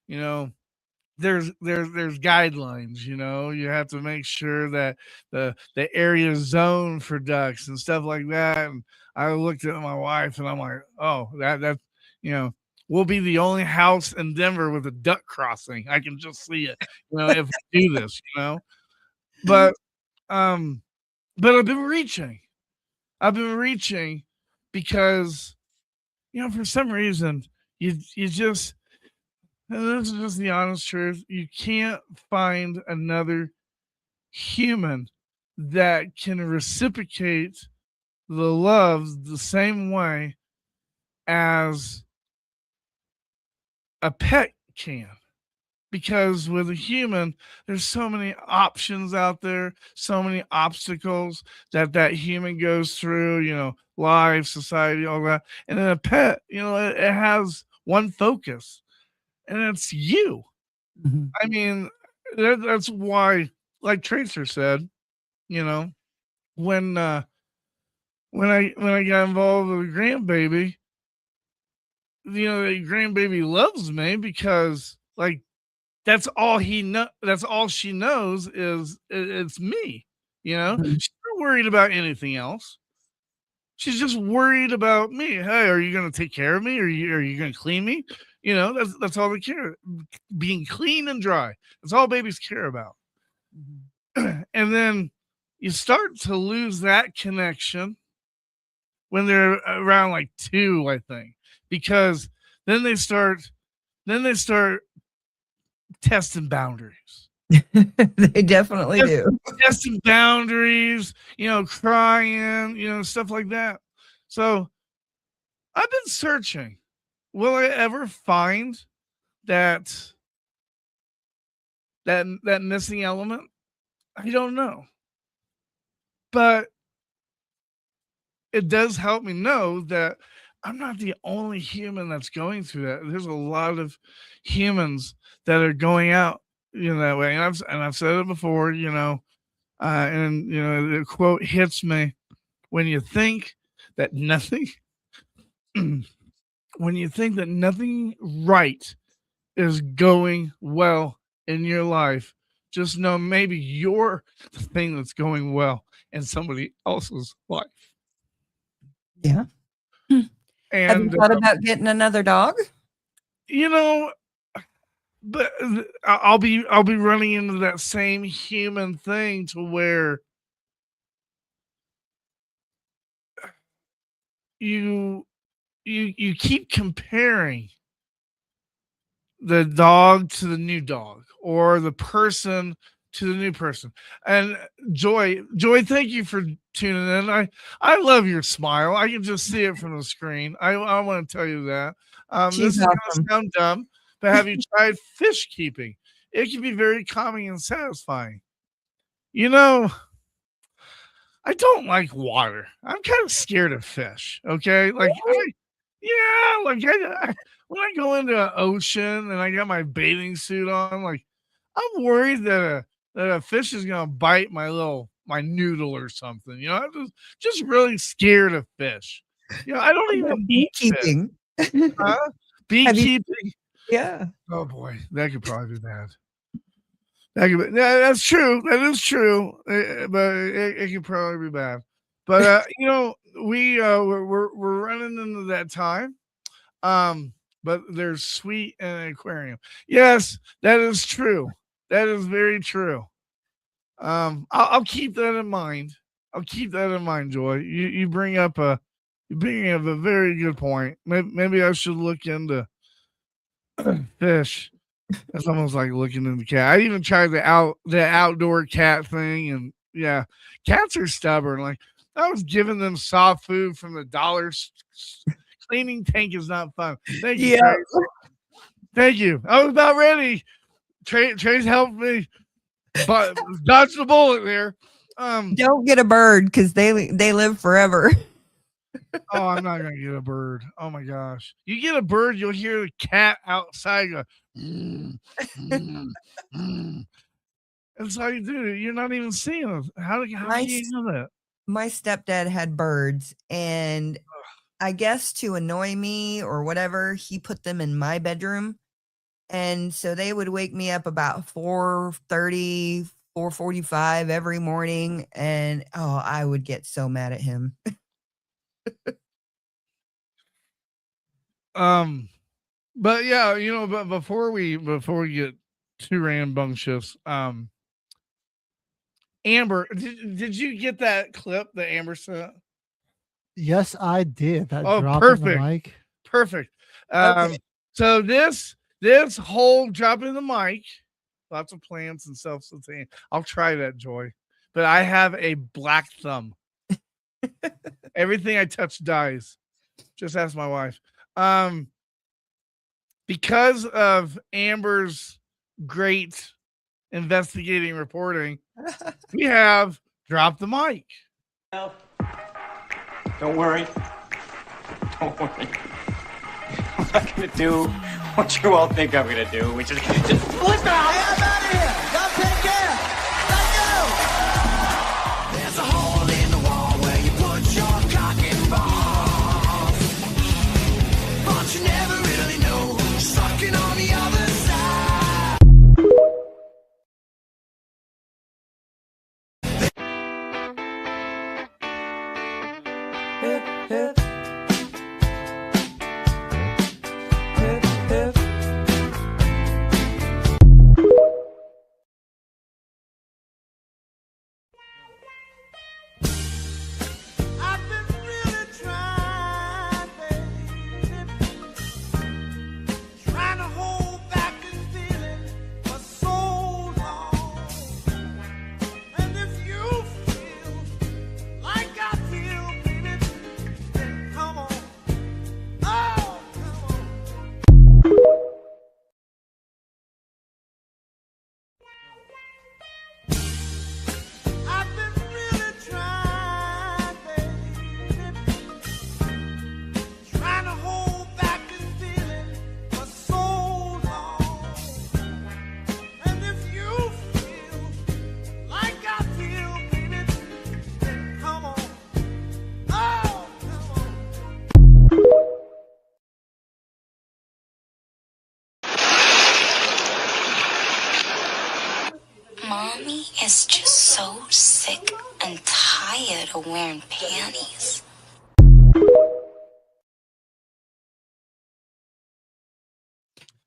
you know, there's guidelines, you know, you have to make sure that the area is zoned for ducks and stuff like that. And I looked at my wife and I'm like, oh, that you know, we'll be the only house in Denver with a duck crossing. I can just see it, you know, if we do this, you know. But um but I've been reaching. I've been reaching because, you know, for some reason you just, and this is just the honest truth, you can't find another human that can reciprocate the love the same way as a pet can. Because with a human, there's so many options out there, so many obstacles that human goes through, you know, life, society, all that. And then a pet, you know, it has one focus. and it's you. Mhm. I mean, that's why, like Tracer said, you know, when when I got involved with a grandbaby, the grandbaby loves me because like that's all she knows is it's me. Mhm. She's not worried about anything else. She's just worried about me. Hey, are you gonna take care of me? Are you gonna clean me? That's all they care. Being clean and dry. That's all babies care about. Mhm. And then you start to lose that connection when they're around like 2, I think, because then they start testing boundaries. They definitely Just do. testing boundaries, crying, stuff like that. So I've been searching. Will I ever find that that missing element? I don't know. But it does help me know that I'm not the only human that's going through that. There's a lot of humans that are going out, that way. And I've said it before, and the quote hits me when you think that nothing when you think that nothing right is going well in your life, just know maybe you're the thing that's going well in somebody else's life. Yeah. Hmm. Have you And thought about getting another dog? you know, but I'll be running into that same human thing to where you you keep comparing the dog to the new dog or the person to the new person. And Joy, thank you for tuning in. I love your smile. I can just see it from the screen. I want to tell you that. This She's is going to awesome. sound dumb, but have you tried fish keeping? It can be very calming and satisfying. You know, I don't like water. I'm kind of scared of fish. Okay, yeah, when I go into an ocean and I got my bathing suit on, like I'm worried that a fish is gonna bite my noodle or something. I'm just really scared of fish. I don't What even about eat fish. beekeeping? Huh? Have you Beekeeping. Yeah. Oh boy, that could probably be bad. Yeah, that's true. That is true. But it could probably be bad. But we're running into that time. But there's sweet in an aquarium. Yes, that is true. That is very true. I'll keep that in mind. I'll keep that in mind, Joy. You bring up a very good point. Maybe I should look into fish. That's almost like looking into cat. I even tried the outdoor cat thing, and yeah, cats are stubborn. Like I was giving them soft food from the cleaning tank is not fun. Thank you, Yeah. Trey. Thank you. I was about ready. Trey's helped me, but dodged the bullet there. Don't get a bird because they live forever. Oh, I'm not gonna get a bird. Oh my gosh. You get a bird, you'll hear the cat outside go. That's how you do it. You're not even seeing them. How My do you s- know that? my stepdad had birds, and I guess to annoy me or whatever, he put them in my bedroom. And so they would wake me up about 4:30, 4:45 every morning, and I would get so mad at him. But yeah, but before we get too rambunctious, Amber, did you get that clip that Amber sent? Yes, I did. That Oh, drop in the perfect. mic. Perfect. Okay. So this whole dropping the mic, lots of plants and self-sustaining. I'll try that, Joy. But I have a black thumb. Everything I touch dies. Just ask my wife. Because of Amber's great investigating reporting, we have dropped the mic. Don't worry. Don't worry. I'm not gonna do What you all think I'm gonna do? We just what the hell? Hey, I'm out of here. Y'all take care. Thank you. There's a hole in the wall where you put your cock and balls, but you never really know who's sucking on the other side. Hip, hip. Hip, hip. I've been really trying, baby, trying to hold back this feeling for so long. And if you feel like I feel, baby, then come on. Oh, come on. I've been really trying, baby, trying to hold back this feeling for so long. And if you feel like I feel, baby, then come on. Oh, come on. Mommy is just so sick and tired of wearing panties.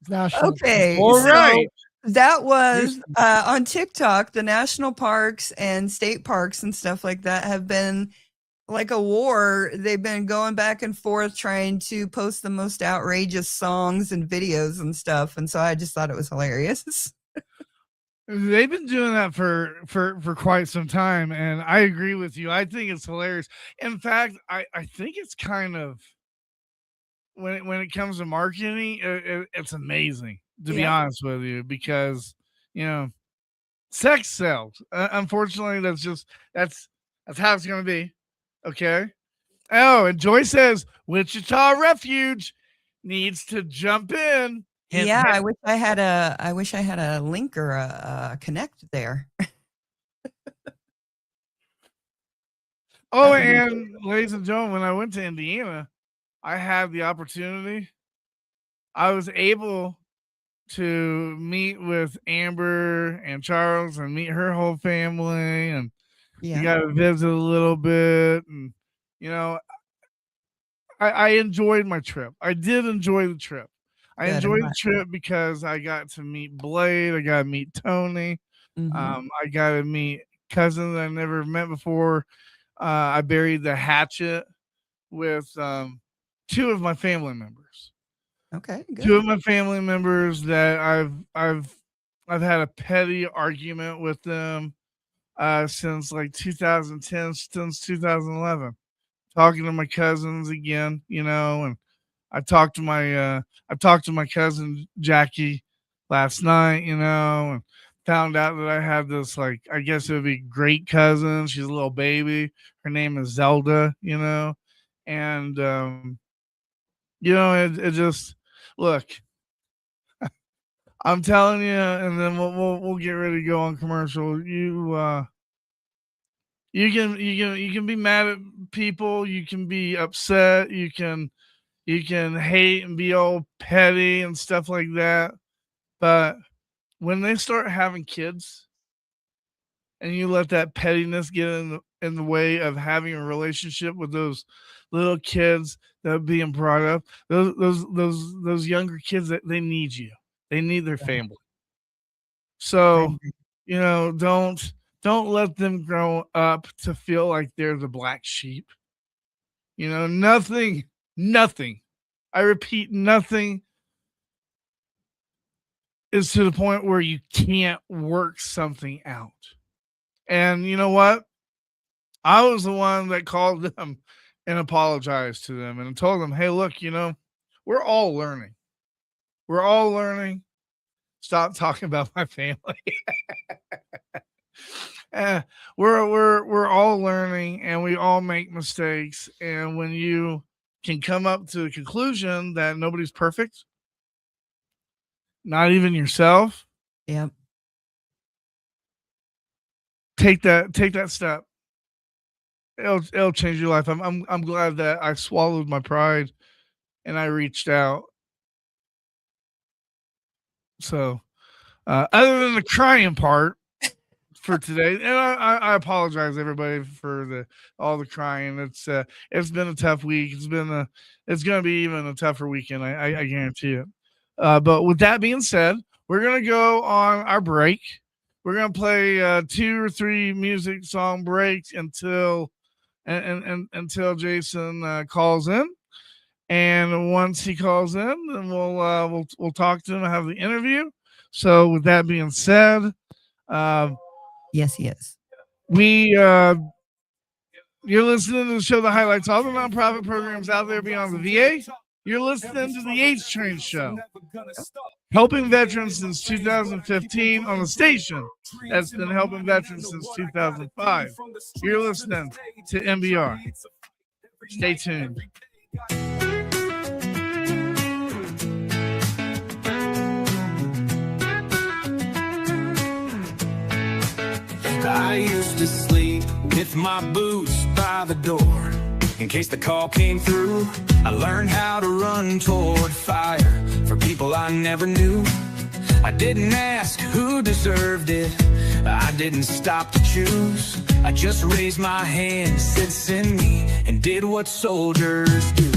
National. Okay, All so right. that was on TikTok. The national parks and state parks and stuff like that have been like a war. They've been going back and forth trying to post the most outrageous songs and videos and stuff. And so I just thought it was hilarious. They've been doing that for quite some time, and I agree with you. I think it's hilarious. In fact, I think it's kind of when it comes to marketing, it's amazing to be Yeah. honest with you, because you know sex sells. Unfortunately, that's how it's going to be. Okay. Oh, and Joy says Wichita Refuge needs to jump in. Hint, Yeah, hint. I wish I had a link or a connect there. Oh, That would be and ladies and gentlemen, when I went to Indiana, I had the opportunity. I was able to meet with Amber and Charles and meet her whole family, and we Yeah. got to visit a little bit. And you know, I enjoyed my trip. I did enjoy the trip. I Good, I'm enjoyed glad. the trip because I got to meet Blade. I got to meet Tony. Mhm. I got to meet cousins I never met before. I buried the hatchet with two of my family members. Okay, Two good. of my family members that I've had a petty argument with them since like 2010, since 2011. Talking to my cousins again, and I talked to my cousin Jackie last night, and found out that I have this, like, I guess it would be great cousin. She's a little baby. Her name is Zelda, and it just look. I'm telling you, and then we'll get ready to go on commercial. You can be mad at people. You can be upset. You can hate and be all petty and stuff like that. But when they start having kids, and you let that pettiness get in the way of having a relationship with those little kids that are being brought up, those younger kids, that they need you. They need their family. I So, agree. don't let them grow up to feel like they're the black sheep. Nothing. I repeat, nothing is to the point where you can't work something out. And you know what? I was the one that called them and apologized to them and told them, hey, look, we're all learning. We're all learning. Stop talking about my family. We're all learning, and we all make mistakes. And when you can come up to a conclusion that nobody's perfect, not even yourself, Yep. take that step. It'll change your life. I'm glad that I swallowed my pride and I reached out. So, other than the crying part for today, and I apologize everybody for all the crying. It's been a tough week. It's going to be even a tougher weekend. I guarantee it. But with that being said, we're going to go on our break. We're going to play 2 or 3 music song breaks until Jason calls in. And once he calls in, then we'll talk to him and have the interview. So with that being said, yes, he is. You're listening to the show that highlights all the nonprofit programs out there beyond the VA. You're listening to the H Train Show, helping veterans since 2015 on the station that's been helping veterans since 2005. You're listening to MBR. Stay tuned. I used to sleep with my boots by the door in case the call came through. I learned how to run toward fire for people I never knew. I didn't ask who deserved it, I didn't stop to choose. I just raised my hand, said send me, and did what soldiers do.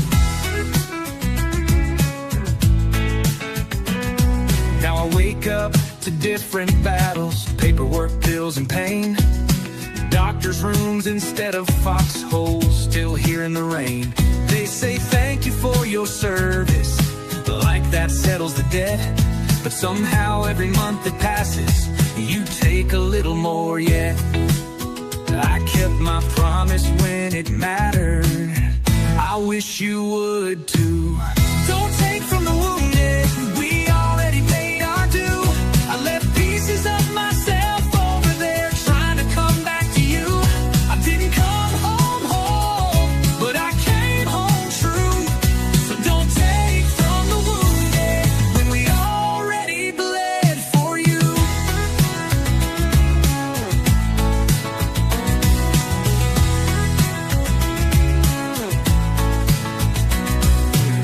Now I wake up to different battles, paperwork, bills, and pain. Doctors' rooms instead of foxholes, still here in the rain. They say thank you for your service, like that settles the debt. But somehow every month that passes, you take a little more yet. I kept my promise when it mattered, I wish you would too. Don't take from the wounded, we already paid our due. I left pieces of myself over there trying to come back to you. I didn't come home, but I came home true. So don't take from the wounded when we already bled for you.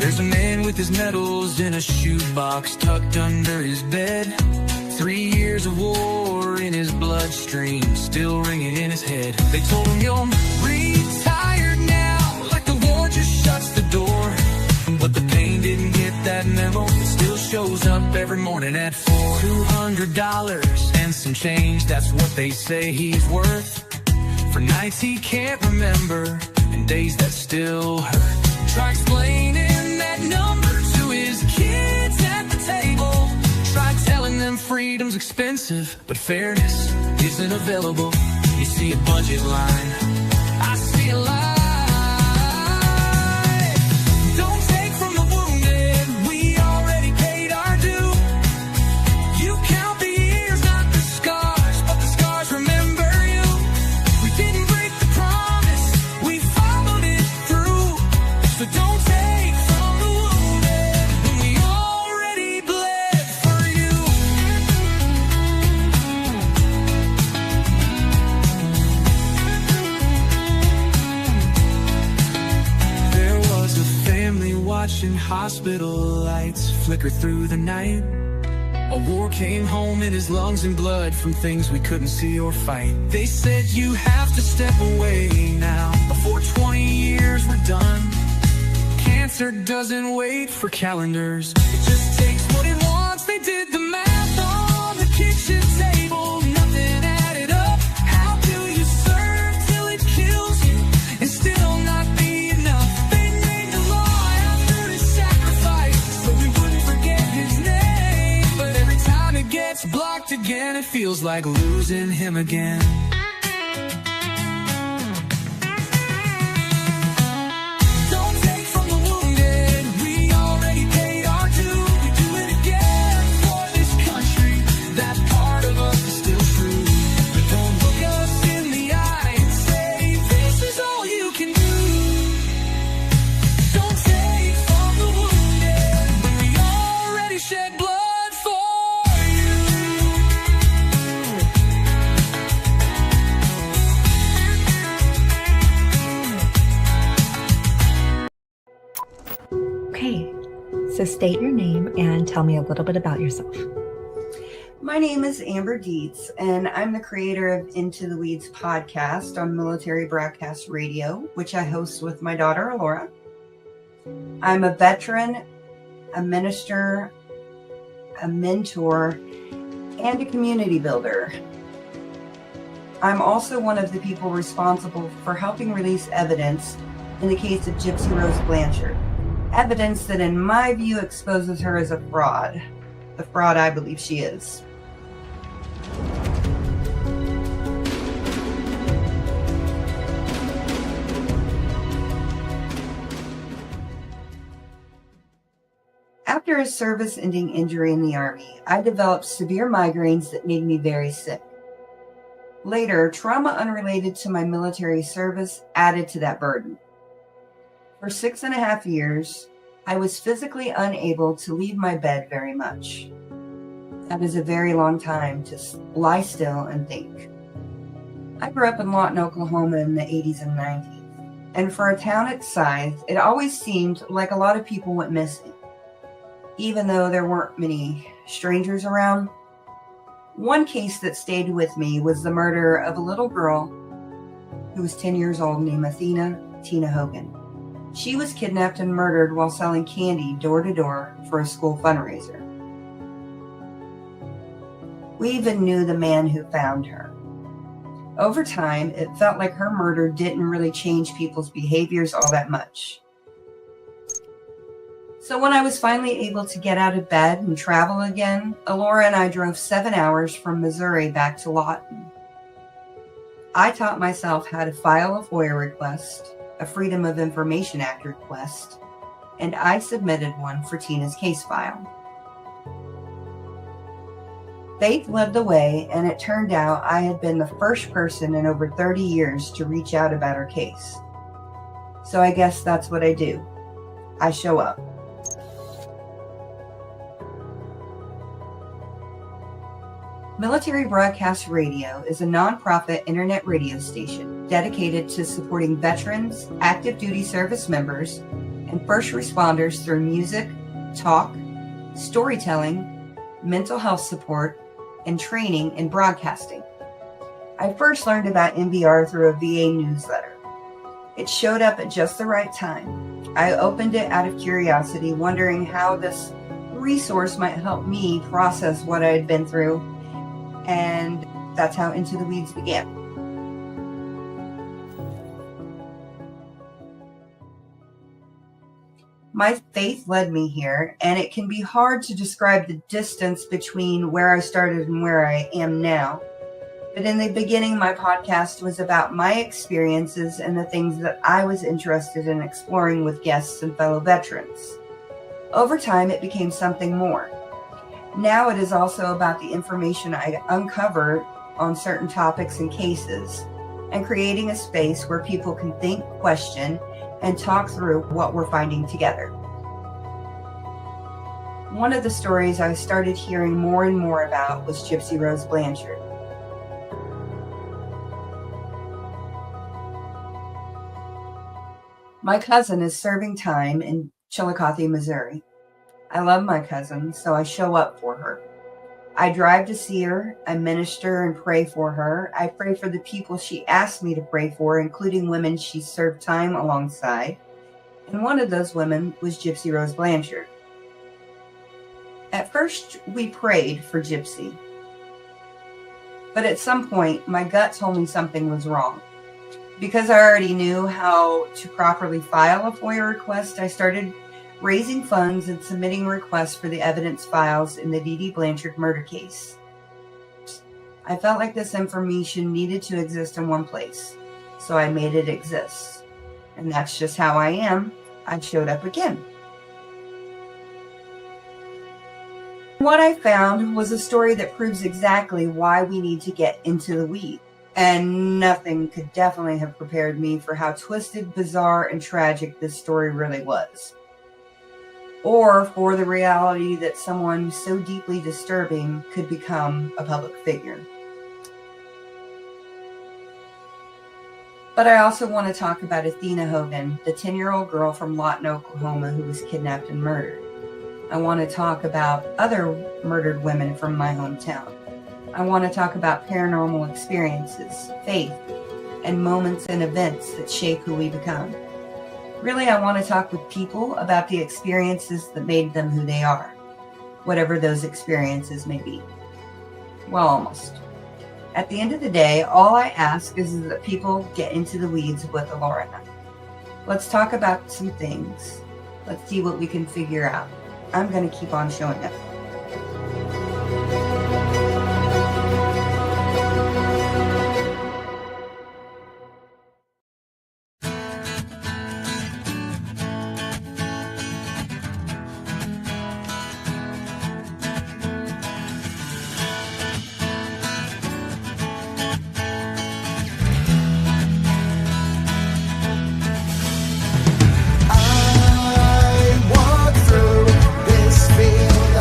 There's a man with his medals in a shoebox tucked under his bed. 3 years of war in his bloodstream, still ringing in his head. They told him you're retired now, like the war just shuts the door. But the pain didn't get that memo, it still shows up every morning at 4. $200 and some change, that's what they say he's worth. For nights he can't remember, and days that still hurt. Try explaining that number to his kids at the table. Try telling them freedom's expensive, but fairness isn't available. You see a budget line, I see a lie. Don't take from the wounded, we already paid our due. You count the years, not the scars, but the scars remember you. We didn't break the promise, we followed it through. So don't take from the wounded when we already bled for you. There was a family watching hospital lights flicker through the night. A war came home in his lungs and blood from things we couldn't see or fight. They said you have to step away now before 20 years were done. Cancer doesn't wait for calendars, it just takes what it wants. They did the math on the kitchen table, nothing added up. How do you serve till it kills you and still not be enough? They made the law after his sacrifice so we wouldn't forget his name. But every time it gets blocked again, it feels like losing him again. Don't take from the wounded, we already paid our due. We do it again for this country, that part of us is still true. But don't look us in the eye and say, this is all you can do. Don't take from the wounded when we already shed blood for So state your name and tell me a little bit about yourself. My name is Amber Dietz, and I'm the creator of Into the Weeds podcast on Military Broadcast Radio, which I host with my daughter, Alora. I'm a veteran, a minister, a mentor, and a community builder. I'm also one of the people responsible for helping release evidence in the case of Gypsy Rose Blanchard. Evidence that, in my view, exposes her as a fraud. The fraud I believe she is. After a service-ending injury in the Army, I developed severe migraines that made me very sick. Later, trauma unrelated to my military service added to that burden. For 6.5 years, I was physically unable to leave my bed very much. That is a very long time to lie still and think. I grew up in Lawton, Oklahoma in the 80s and 90s, and for a town its size, it always seemed like a lot of people went missing, even though there weren't many strangers around. One case that stayed with me was the murder of a little girl who was 10 years old named Athena Tina Hogan. She was kidnapped and murdered while selling candy door to door for a school fundraiser. We even knew the man who found her. Over time, it felt like her murder didn't really change people's behaviors all that much. So when I was finally able to get out of bed and travel again, Alora and I drove 7 hours from Missouri back to Lawton. I taught myself how to file a FOIA request, a Freedom of Information Act request, and I submitted one for Tina's case file. Faith led the way, and it turned out I had been the first person in over 30 years to reach out about her case. So I guess that's what I do. I show up. Military Broadcast Radio is a nonprofit internet radio station dedicated to supporting veterans, active duty service members, and first responders through music, talk, storytelling, mental health support, and training in broadcasting. I first learned about MBR through a VA newsletter. It showed up at just the right time. I opened it out of curiosity, wondering how this resource might help me process what I had been through, and that's how Into the Weeds began. My faith led me here, and it can be hard to describe the distance between where I started and where I am now. But in the beginning, my podcast was about my experiences and the things that I was interested in exploring with guests and fellow veterans. Over time, it became something more. Now it is also about the information I uncover on certain topics and cases, and creating a space where people can think, question, and talk through what we're finding together. One of the stories I started hearing more and more about was Gypsy Rose Blanchard. My cousin is serving time in Chillicothe, Missouri. I love my cousin, so I show up for her. I drive to see her, I minister and pray for her. I pray for the people she asked me to pray for, including women she served time alongside. And one of those women was Gypsy Rose Blanchard. At first, we prayed for Gypsy. But at some point, my gut told me something was wrong. Because I already knew how to properly file a FOIA request, I started raising funds and submitting requests for the evidence files in the Dee Blanchard murder case. I felt like this information needed to exist in one place, so I made it exist. And that's just how I am. I showed up again. What I found was a story that proves exactly why we need to get into the weeds. And nothing could definitely have prepared me for how twisted, bizarre, and tragic this story really was. Or for the reality that someone so deeply disturbing could become a public figure. But I also want to talk about Athena Hogan, the 10-year-old girl from Lawton, Oklahoma, who was kidnapped and murdered. I want to talk about other murdered women from my hometown. I want to talk about paranormal experiences, faith, and moments and events that shape who we become. Really, I want to talk with people about the experiences that made them who they are, whatever those experiences may be. Well, almost. At the end of the day, all I ask is that people get into the weeds with Laura and I. Let's talk about some things. Let's see what we can figure out. I'm going to keep on showing up. I walk through this field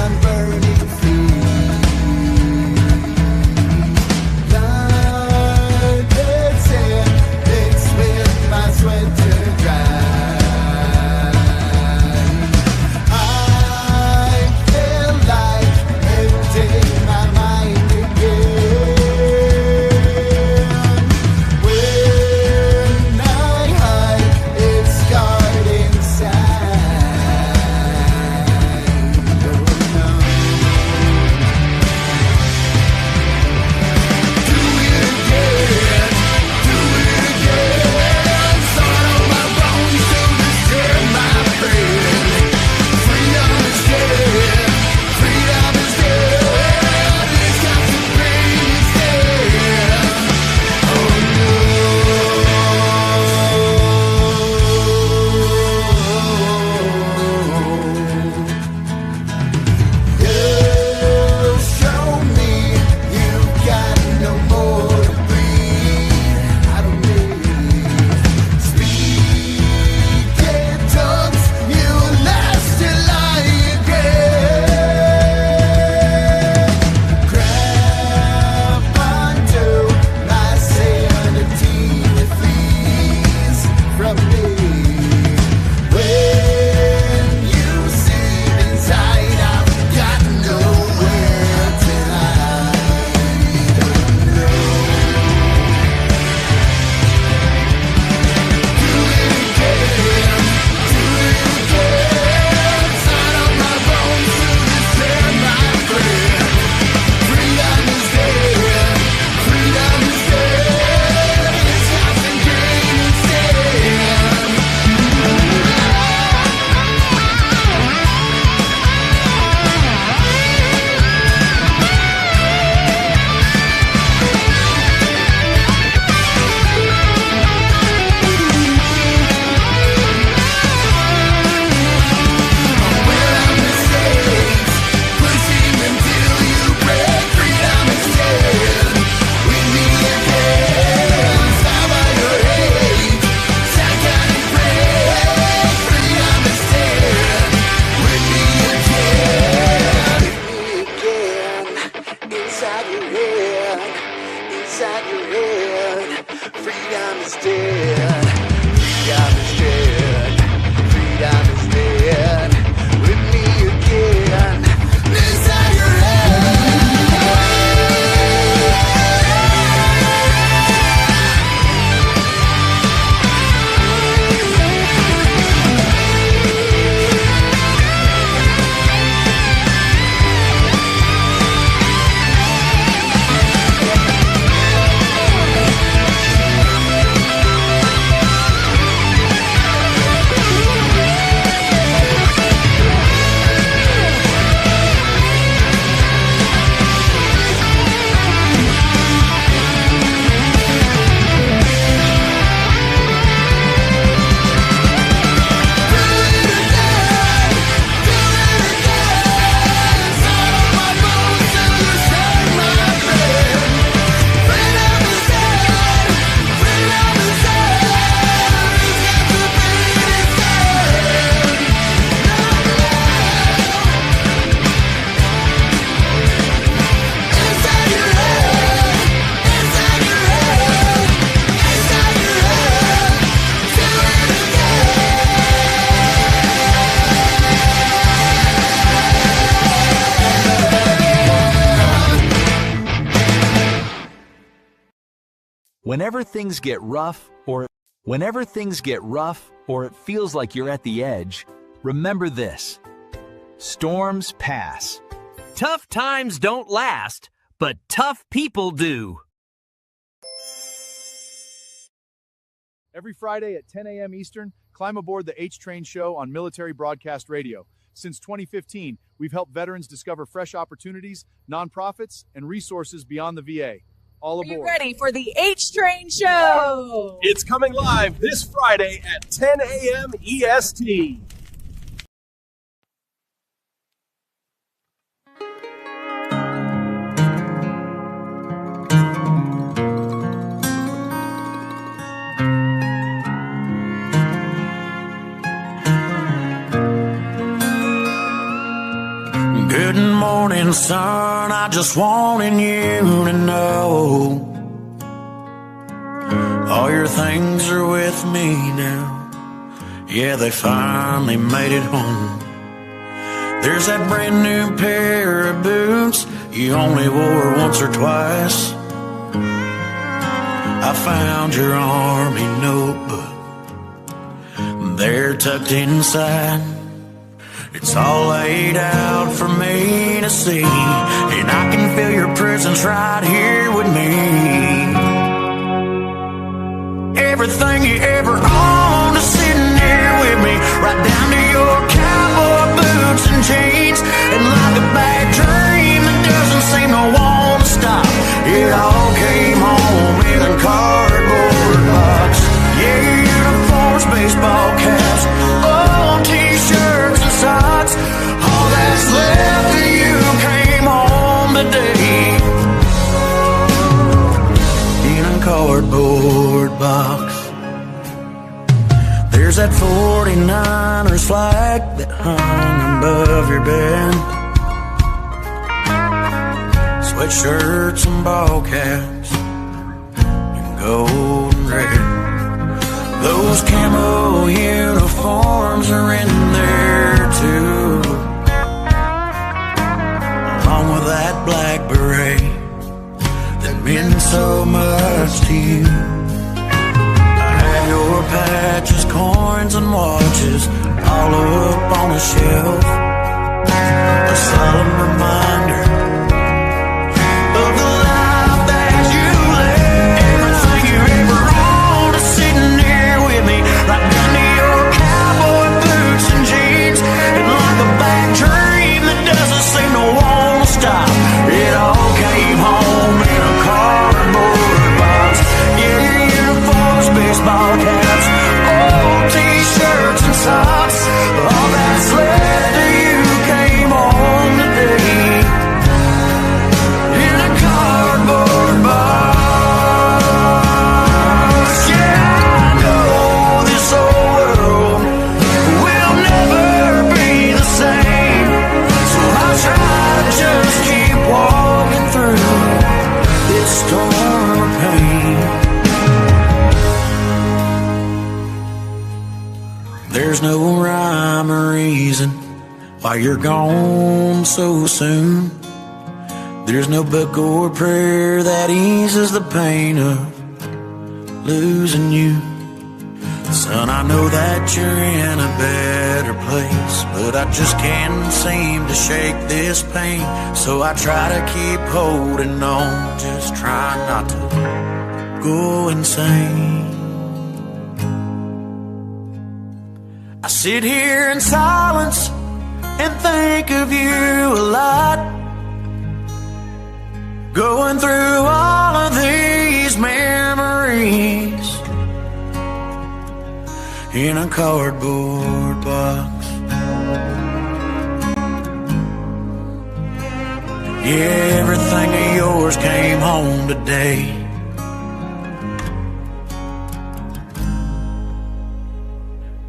Whenever things get rough or it feels like you're at the edge, remember this. Storms pass. Tough times don't last, but tough people do. Every Friday at 10 a.m. Eastern, climb aboard the H-Train show on Military Broadcast Radio. Since 2015, we've helped veterans discover fresh opportunities, nonprofits, and resources beyond the VA. All aboard. Are you ready for the H-Train show? It's coming live this Friday at 10 a.m. EST. Good morning, son. I just wanted you to know all your things are with me now. Yeah, they finally made it home. There's that brand new pair of boots you only wore once or twice. I found your Army notebook. They're tucked inside. It's all laid out for me to see, and I can feel your presence right here with me. Everything you ever owned is sitting here with me, right down to your cowboy boots and jeans. And like a bad dream that doesn't seem to want to stop, it all came home in a cardboard box. Yeah, your uniforms, baseball caps, old t-shirts and socks, all that's left of you came home today in a cardboard box. There's that 49ers flag that hung above your bed, sweatshirts and ball caps in gold and red. Those camo uniforms are in there too, along with that black beret that meant so much to you. I have your patches, coins, and watches all up on a shelf, a solemn reminder of the life that you led. Everything you ever owned is sitting here with me, right down to your cowboy boots and jeans. And like a bad dream that doesn't seem to want to stop, it all came home in a cardboard box. Yeah, your uniforms, baseball caps, old t-shirts and socks, all that's left of you came home today in a cardboard box. Yeah, I know this whole world will never be the same, so I'll try to just keep walking through this storm of pain. There's no rhyme or reason why you're gone so soon. There's no book or prayer that eases the pain of losing you. Son, I know that you're in a better place, but I just can't seem to shake this pain. So I try to keep holding on, just try not to go insane. I sit here in silence and think of you a lot, going through all of these memories in a cardboard box. Yeah, everything of yours came home today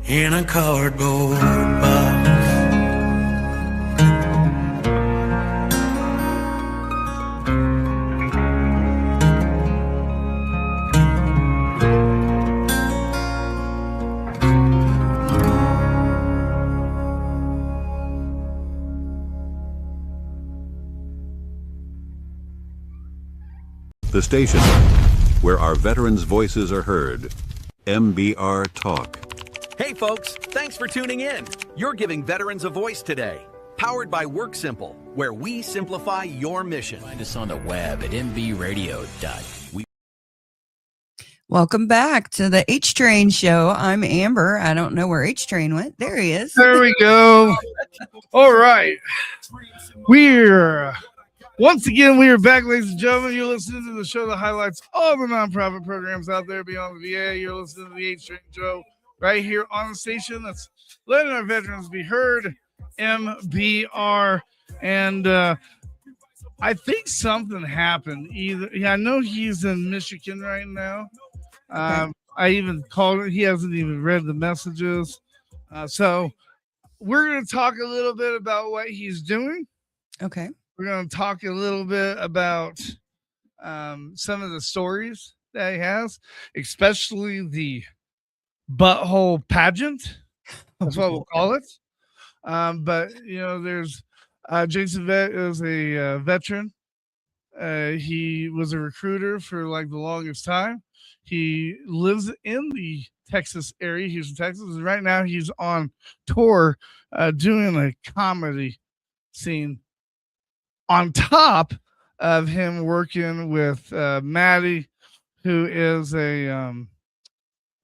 in a cardboard box. The station where our veterans' voices are heard. MBR Talk. Hey folks, thanks for tuning in. You're giving veterans a voice today. Powered by WorkSimple, where we simplify your mission. Find us on the web at mbradio.we. Welcome back to the H Train Show. I'm Amber. I don't know where H Train went. There he is. There we go. All right. Once again, we are back, ladies and gentlemen. You're listening to the show that highlights all the nonprofit programs out there beyond the VA. You're listening to the H Train Show right here on the station that's letting our veterans be heard, MBR. And I think something happened. I know he's in Michigan right now. I even called him. He hasn't even read the messages. So we're going to talk a little bit about what he's doing. Okay. We're going to talk a little bit about some of the stories that he has, especially the butthole pageant. That's what we'll call it. But, there's Jason Vet is a veteran. He was a recruiter for like the longest time. He lives in the Texas area, Houston, Texas. And right now he's on tour doing a comedy scene on top of him working with Maddie, who is a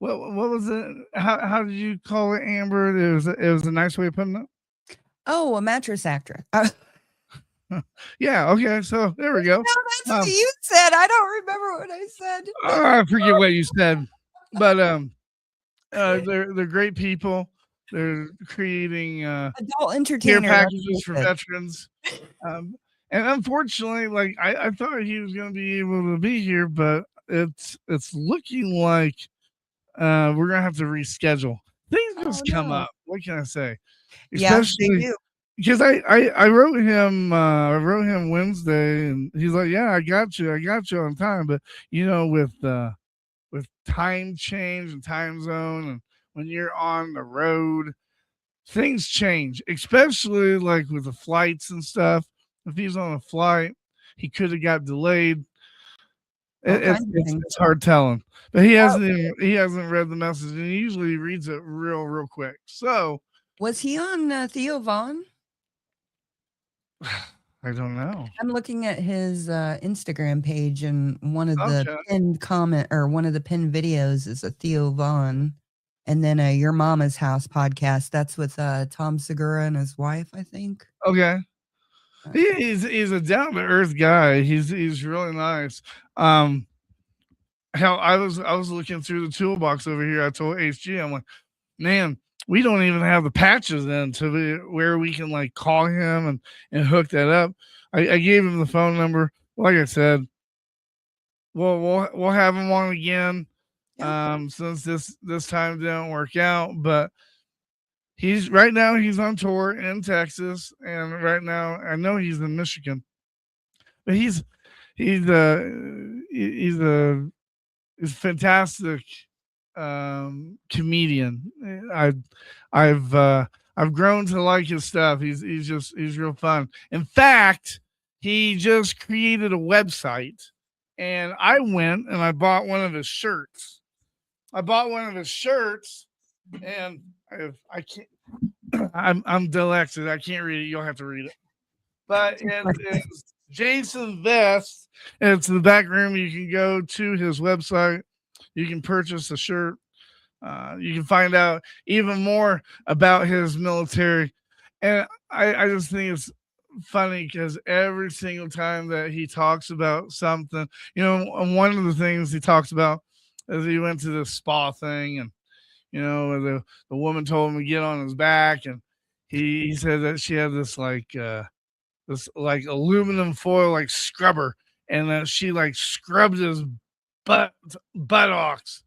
what was it? How did you call it, Amber? It was a nice way of putting it. Oh, a mattress actress. Yeah. Okay. So there we go. No, that's what you said. I don't remember what I said. I forget what you said, but they're great people. They're creating adult care entertainer packages for veterans. And unfortunately, like I thought he was going to be able to be here, but it's looking like we're gonna have to reschedule. Things just come up. What can I say? Especially, they do. Because I wrote him Wednesday, and he's like, "Yeah, I got you on time." But with time change and time zone, and when you're on the road, things change. Especially like with the flights and stuff. If he's on a flight, he could have got delayed. It's hard telling, but he hasn't read the message, and he usually reads it real quick. So was he on Theo Vaughn? I don't know. I'm looking at his Instagram page, and one of the pinned comment or one of the pinned videos is a Theo Vaughn, and then Your Mama's House podcast. That's with Tom Segura and his wife, I think. Okay. He's a down to earth guy. He's really nice. Hell, I was looking through the toolbox over here. I told HG, I'm like, man, we don't even have the patches then where we can like call him and hook that up. I gave him the phone number. Like I said, we'll have him on again. Since this time didn't work out, but he's on tour in Texas, and right now I know he's in Michigan, but he's a fantastic comedian. I've grown to like his stuff. He's real fun. In fact, he just created a website, and I went and I bought one of his shirts. And I can't. I'm dyslexic. I can't read it. You'll have to read it. But it's Jason Vest, and it's in the back room. You can go to his website. You can purchase a shirt. You can find out even more about his military. And I just think it's funny because every single time that he talks about something, one of the things he talks about is he went to this spa thing, and the woman told him to get on his back, and he said that she had this aluminum foil like scrubber, and that she like scrubbed his buttocks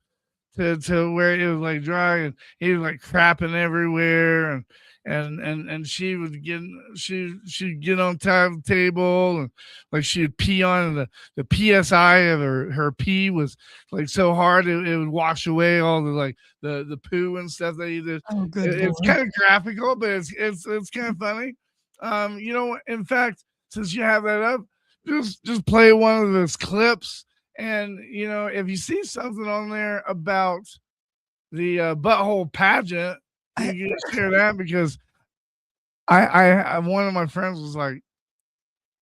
to where it was like dry, and he was like crapping everywhere, and she would she'd get on top of the table, and like she'd pee on it. The PSI of her pee was like so hard it would wash away all the poo and stuff that he did. Oh, good. It's kind of graphical, but it's kind of funny. In fact, since you have that up, just play one of those clips, And if you see something on there about the butthole pageant, you can share that, because I one of my friends was like,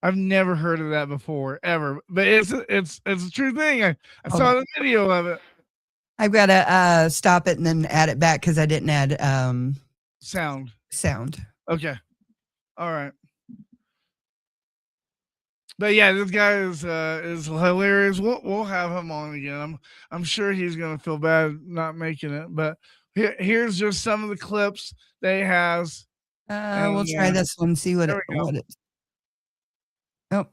I've never heard of that before ever, but it's a true thing. I saw the video of it. I've got to stop it and then add it back because I didn't add Sound. Okay. All right. But yeah, this guy is hilarious. We'll have him on again. I'm sure he's gonna feel bad not making it. But here's just some of the clips that he has. We'll try this one. See what it. Oh.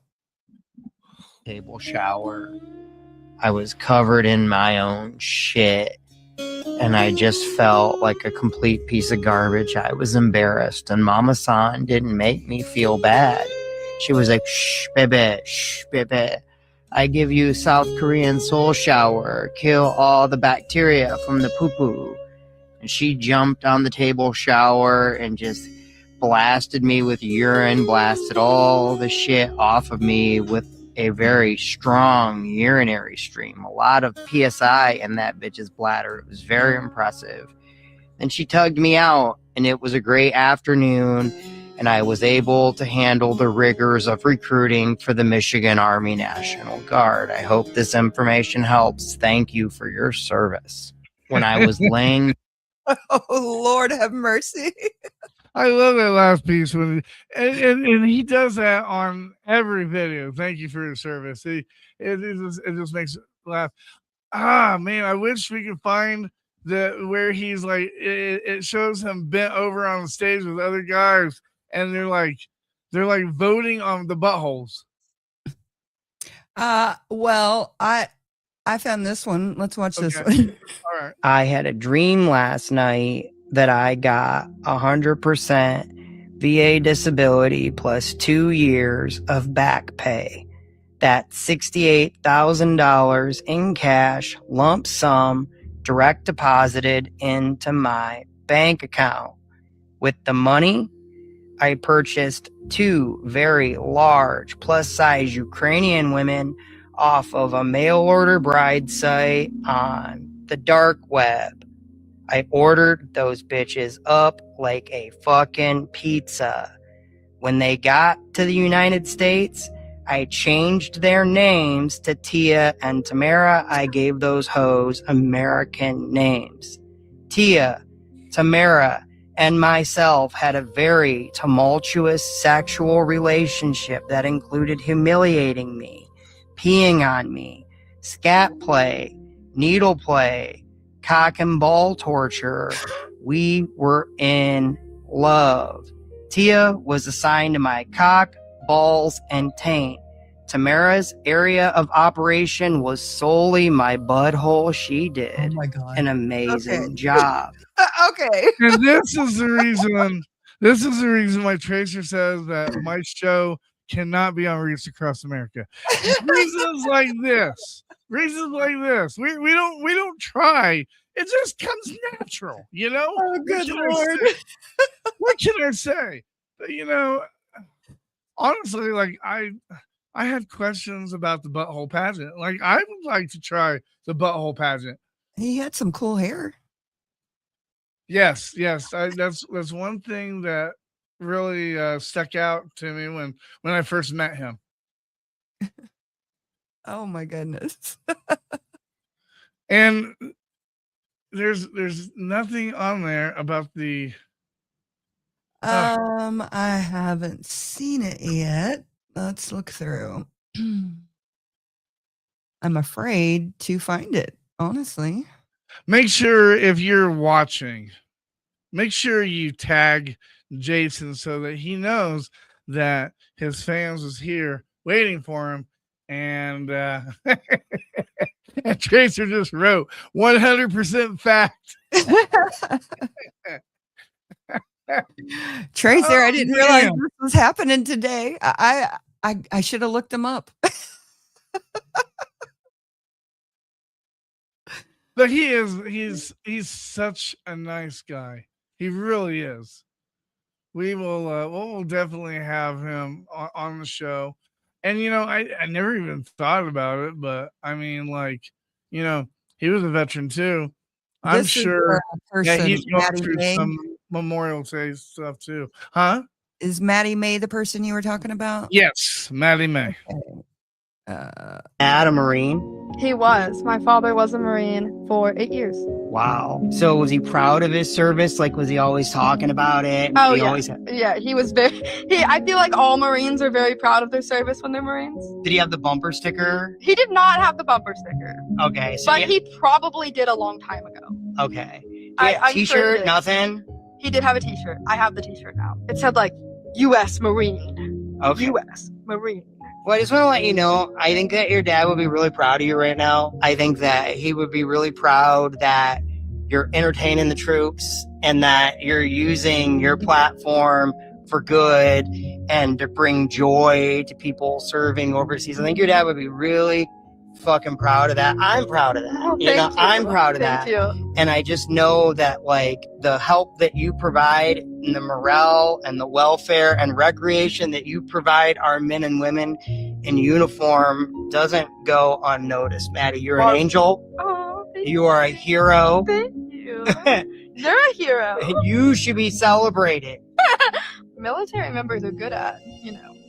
Table shower. I was covered in my own shit, and I just felt like a complete piece of garbage. I was embarrassed, and Mama San didn't make me feel bad. She was like, shh, baby. I give you South Korean soul shower, kill all the bacteria from the poo-poo. And she jumped on the table shower and just blasted me with urine, blasted all the shit off of me with a very strong urinary stream. A lot of PSI in that bitch's bladder. It was very impressive. And she tugged me out, and it was a great afternoon, and I was able to handle the rigors of recruiting for the Michigan Army National Guard. I hope this information helps. Thank you for your service. When I was laying... Oh, Lord have mercy. I love that last piece and he does that on every video. Thank you for your service. It just makes it laugh. Man, I wish we could find where he's like it shows him bent over on the stage with other guys, and they're like voting on the buttholes. Well, I found this one. Let's watch this one. All right. I had a dream last night that I got 100% VA disability plus 2 years of back pay. That's $68,000 in cash, lump sum, direct deposited into my bank account. With the money, I purchased 2 very large plus-size Ukrainian women off of a mail-order bride site on the dark web. I ordered those bitches up like a fucking pizza. When they got to the United States, I changed their names to Tia and Tamara. I gave those hoes American names. Tia, Tamara, and myself had a very tumultuous sexual relationship that included humiliating me, peeing on me, scat play, needle play, cock and ball torture. We were in love. Tia was assigned to my cock, balls, and taint. Tamara's area of operation was solely my butthole. She did an amazing job. Okay. And this is the reason why Tracer says that my show cannot be on Reach Across America. Reasons like this. We don't try. It just comes natural, Oh, good Lord. What can I say? But, honestly, like I had questions about the butthole pageant. Like, I would like to try the butthole pageant. He had some cool hair. Yes. That's one thing that really stuck out to me when I first met him. Oh my goodness. And there's nothing on there about the I haven't seen it yet. Let's look through. I'm afraid to find it, honestly. Make sure if you're watching, make sure you tag Jason so that he knows that his fans was here waiting for him. And and Tracer just wrote 100% fact. Tracer, I didn't realize this was happening today. I should have looked him up. But he's such a nice guy. He really is. We'll definitely have him on the show. And I never even thought about it, but I mean, like, he was a veteran too. I'm This is sure a that person, he's going Maddie through May. some Memorial Day stuff too. Huh? Is Maddie May the person you were talking about? Yes, Maddie May. Okay. Dad a Marine? He was. My father was a Marine for 8 years. Wow. So was he proud of his service? Like, was he always talking about it? Oh, He yeah. always Yeah, he was very. I feel like all Marines are very proud of their service when they're Marines. Did he have the bumper sticker? He did not have the bumper sticker. Okay. So But he probably did a long time ago. Okay. I'm T-shirt, sure he did. nothing? He did have a t-shirt. I have the t-shirt now. It said like U.S. Marine. Okay. U.S. Marine. Well, I just want to let you know, I think that your dad would be really proud of you right now. I think that he would be really proud that you're entertaining the troops and that you're using your platform for good and to bring joy to people serving overseas. I think your dad would be really fucking proud of that. I'm proud of that. Oh, thank you. I'm proud of Thank that. you. And I just know that, like, the help that you provide and the morale and the welfare and recreation that you provide our men and women in uniform doesn't go unnoticed. Maddie, you're an angel. Oh, thank You are a hero. Thank you. You're a hero. You should be celebrated. Military members are good at,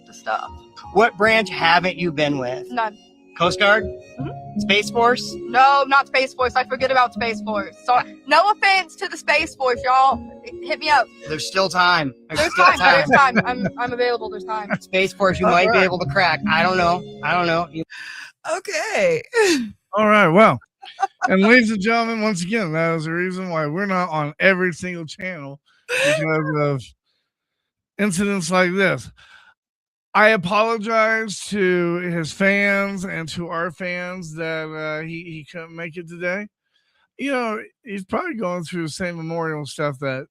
the stuff. What branch haven't you been with? None. Coast Guard? Mm-hmm. Space Force? No, not Space Force. I forget about Space Force. So, no offense to the Space Force, y'all. Hit me up. There's still time. There's still time. There's time. I'm available. There's time. Space Force, you might be able to crack. I don't know. Okay. All right. Well, and ladies and gentlemen, once again, that is the reason why we're not on every single channel because of incidents like this. I apologize to his fans and to our fans that he couldn't make it today. He's probably going through the same memorial stuff that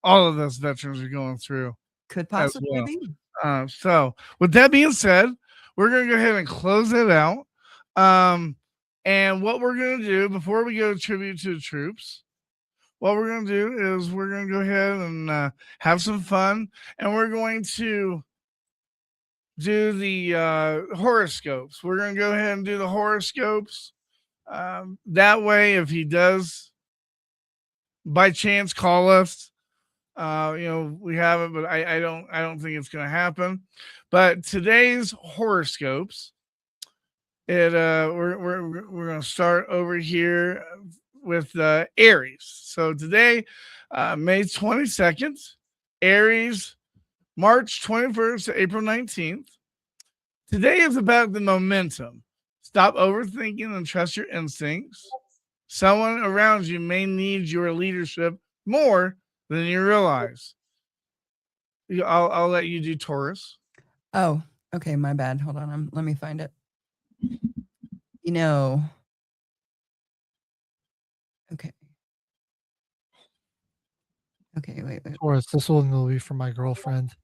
all of us veterans are going through. Could possibly be. So, with that being said, we're going to go ahead and close it out. And what we're going to do before we go tribute to the troops, what we're going to do is we're going to go ahead and have some fun, and we're going to do the horoscopes. We're going to go ahead and do the horoscopes. That way, if he does by chance call us, we have it, but I don't think it's going to happen. But today's horoscopes, we're going to start over here with Aries. So today, May 22nd, Aries, March 21st to April 19th. Today is about the momentum. Stop overthinking and trust your instincts. Someone around you may need your leadership more than you realize. I'll let you do Taurus. Oh, okay. My bad. Hold on. Let me find it. Okay. Okay, wait. Taurus, this one will be for my girlfriend.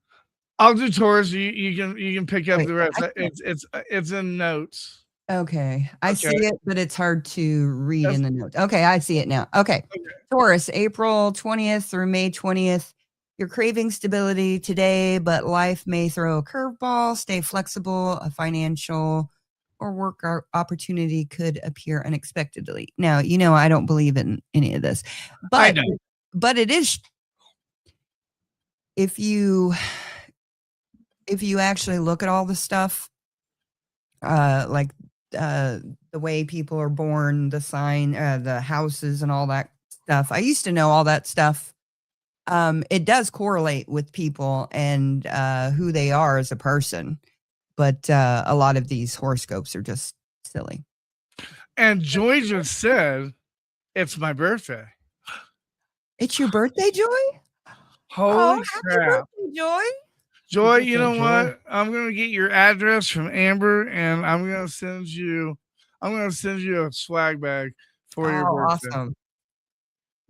I'll do Taurus. You can pick up the rest. It's in notes. Okay. I see it, but it's hard to read in the notes. Okay, I see it now. Okay. Taurus, April 20th through May 20th. You're craving stability today, but life may throw a curveball. Stay flexible. A financial or work opportunity could appear unexpectedly. Now, I don't believe in any of this, but it is. If you actually look at all the stuff, like the way people are born, the sign, the houses and all that stuff. I used to know all that stuff. It does correlate with people and who they are as a person. But a lot of these horoscopes are just silly. And Joy just said, it's my birthday. It's your birthday, Joy? Holy crap. Birthday, Joy. Joy, you know what? I'm going to get your address from Amber, and I'm going to send you a swag bag for your birthday. Awesome.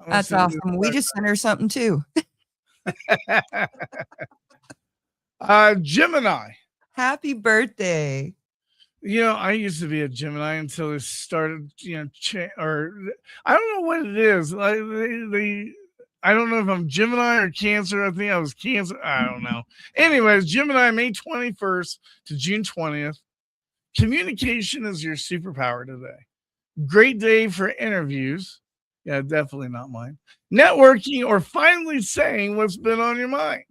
That's awesome. We just sent her something too. Gemini. Happy birthday. I used to be a Gemini until it started, or I don't know what it is. Like I don't know if I'm Gemini or Cancer. I think I was Cancer. I don't know. Anyways, Gemini, May 21st to June 20th. Communication is your superpower today. Great day for interviews. Yeah, definitely not mine. Networking or finally saying what's been on your mind.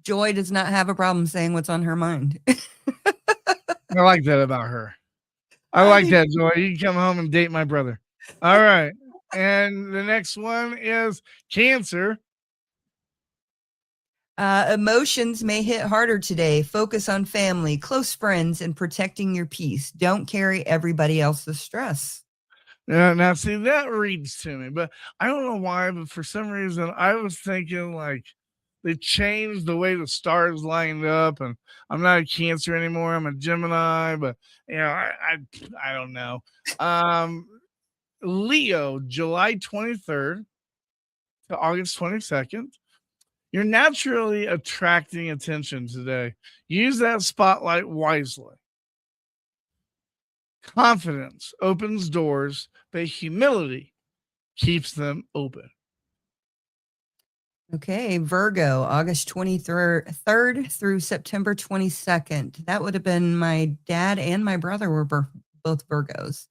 Joy does not have a problem saying what's on her mind. I like that about her. I like that, Joy. You can come home and date my brother. All right. And the next one is Cancer. Emotions may hit harder today. Focus on family, close friends, and protecting your peace. Don't carry everybody else's stress. Now, see, that reads to me, but I don't know why, but for some reason, I was thinking like they changed the way the stars lined up, and I'm not a Cancer anymore. I'm a Gemini, but I don't know. Leo, July 23rd to August 22nd. You're naturally attracting attention today. Use that spotlight wisely. Confidence opens doors, but humility keeps them open. Okay, Virgo, August 23rd through September 22nd. That would have been my dad and my brother were both Virgos.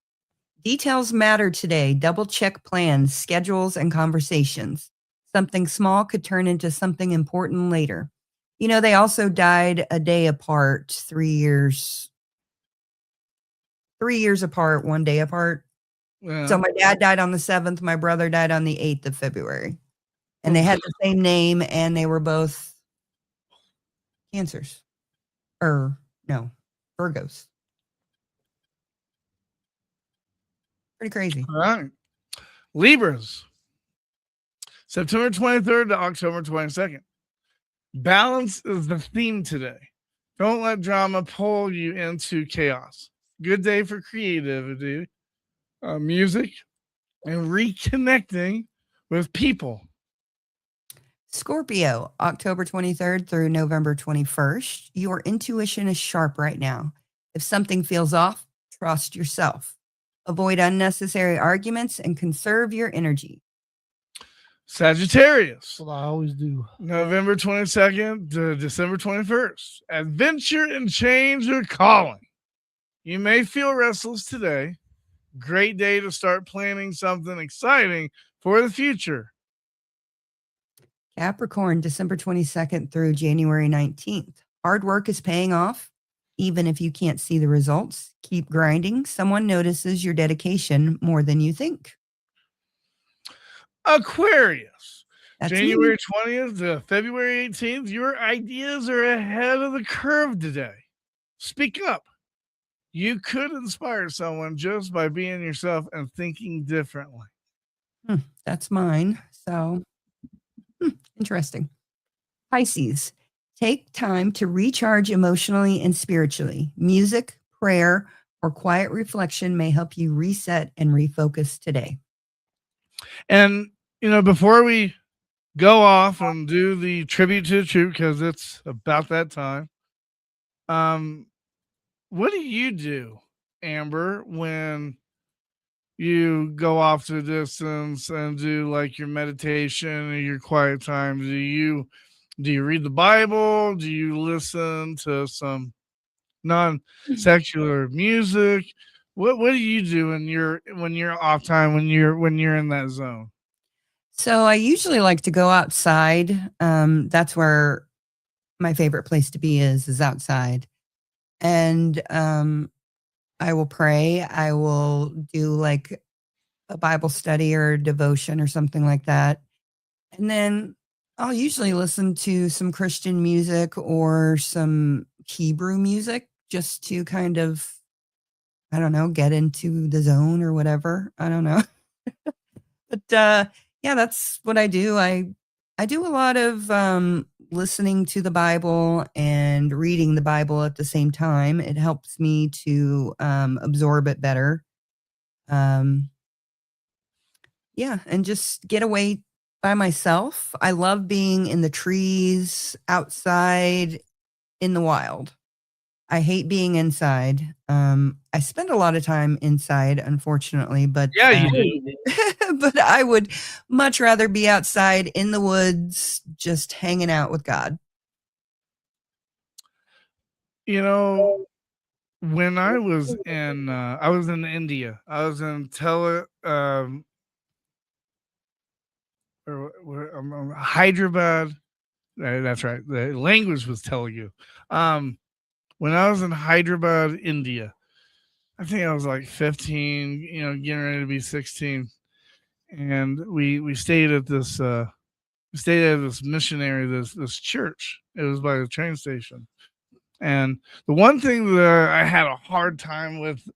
Details matter today. Double check plans, schedules, and conversations. Something small could turn into something important later. You know, they also died a day apart, 3 years. 3 years apart, 1 day apart. Yeah. So my dad died on the 7th, my brother died on the 8th of February. And they had the same name and they were both Cancers. No, Virgos. Pretty crazy. All right. Libras, September 23rd to October 22nd. Balance is the theme today. Don't let drama pull you into chaos. Good day for creativity, music, and reconnecting with people. Scorpio, October 23rd through November 21st. Your intuition is sharp right now. If something feels off, trust yourself. Avoid unnecessary arguments and conserve your energy. Sagittarius, What I always do. November 22nd to December 21st. Adventure and change are calling. You may feel restless today. Great day to start planning something exciting for the future. Capricorn, December 22nd through January 19th. Hard work is paying off. Even if you can't see the results, keep grinding. Someone notices your dedication more than you think. Aquarius, That's January me. 20th to February 18th. Your ideas are ahead of the curve today. Speak up. You could inspire someone just by being yourself and thinking differently. That's mine. So, interesting. Pisces, take time to recharge emotionally and spiritually. Music, prayer, or quiet reflection may help you reset and refocus today. And, before we go off and do the tribute to the troop, because it's about that time, what do you do, Amber, when you go off to a distance and do like your meditation or your quiet time? Do you read the Bible? Do you listen to some non-secular music? What do you do when you're off time, when you're in that zone? So I usually like to go outside. That's where my favorite place to be is outside. And I will pray. I will do like a Bible study or a devotion or something like that. And then I'll usually listen to some Christian music or some Hebrew music just to kind of, I don't know, get into the zone or whatever. I don't know. But yeah, that's what I do. I do a lot of listening to the Bible and reading the Bible at the same time. It helps me to absorb it better. Yeah, and just get away by myself. I love being in the trees, outside, in the wild. I hate being inside. I spend a lot of time inside, unfortunately, but Yeah, you do. but I would much rather be outside in the woods, just hanging out with God. You know, when I was in India. I was in Hyderabad. That's right. The language was Telugu. When I was in Hyderabad, India, I think I was like 15, getting ready to be 16, and we stayed at this missionary this church. It was by the train station, and the one thing that I had a hard time with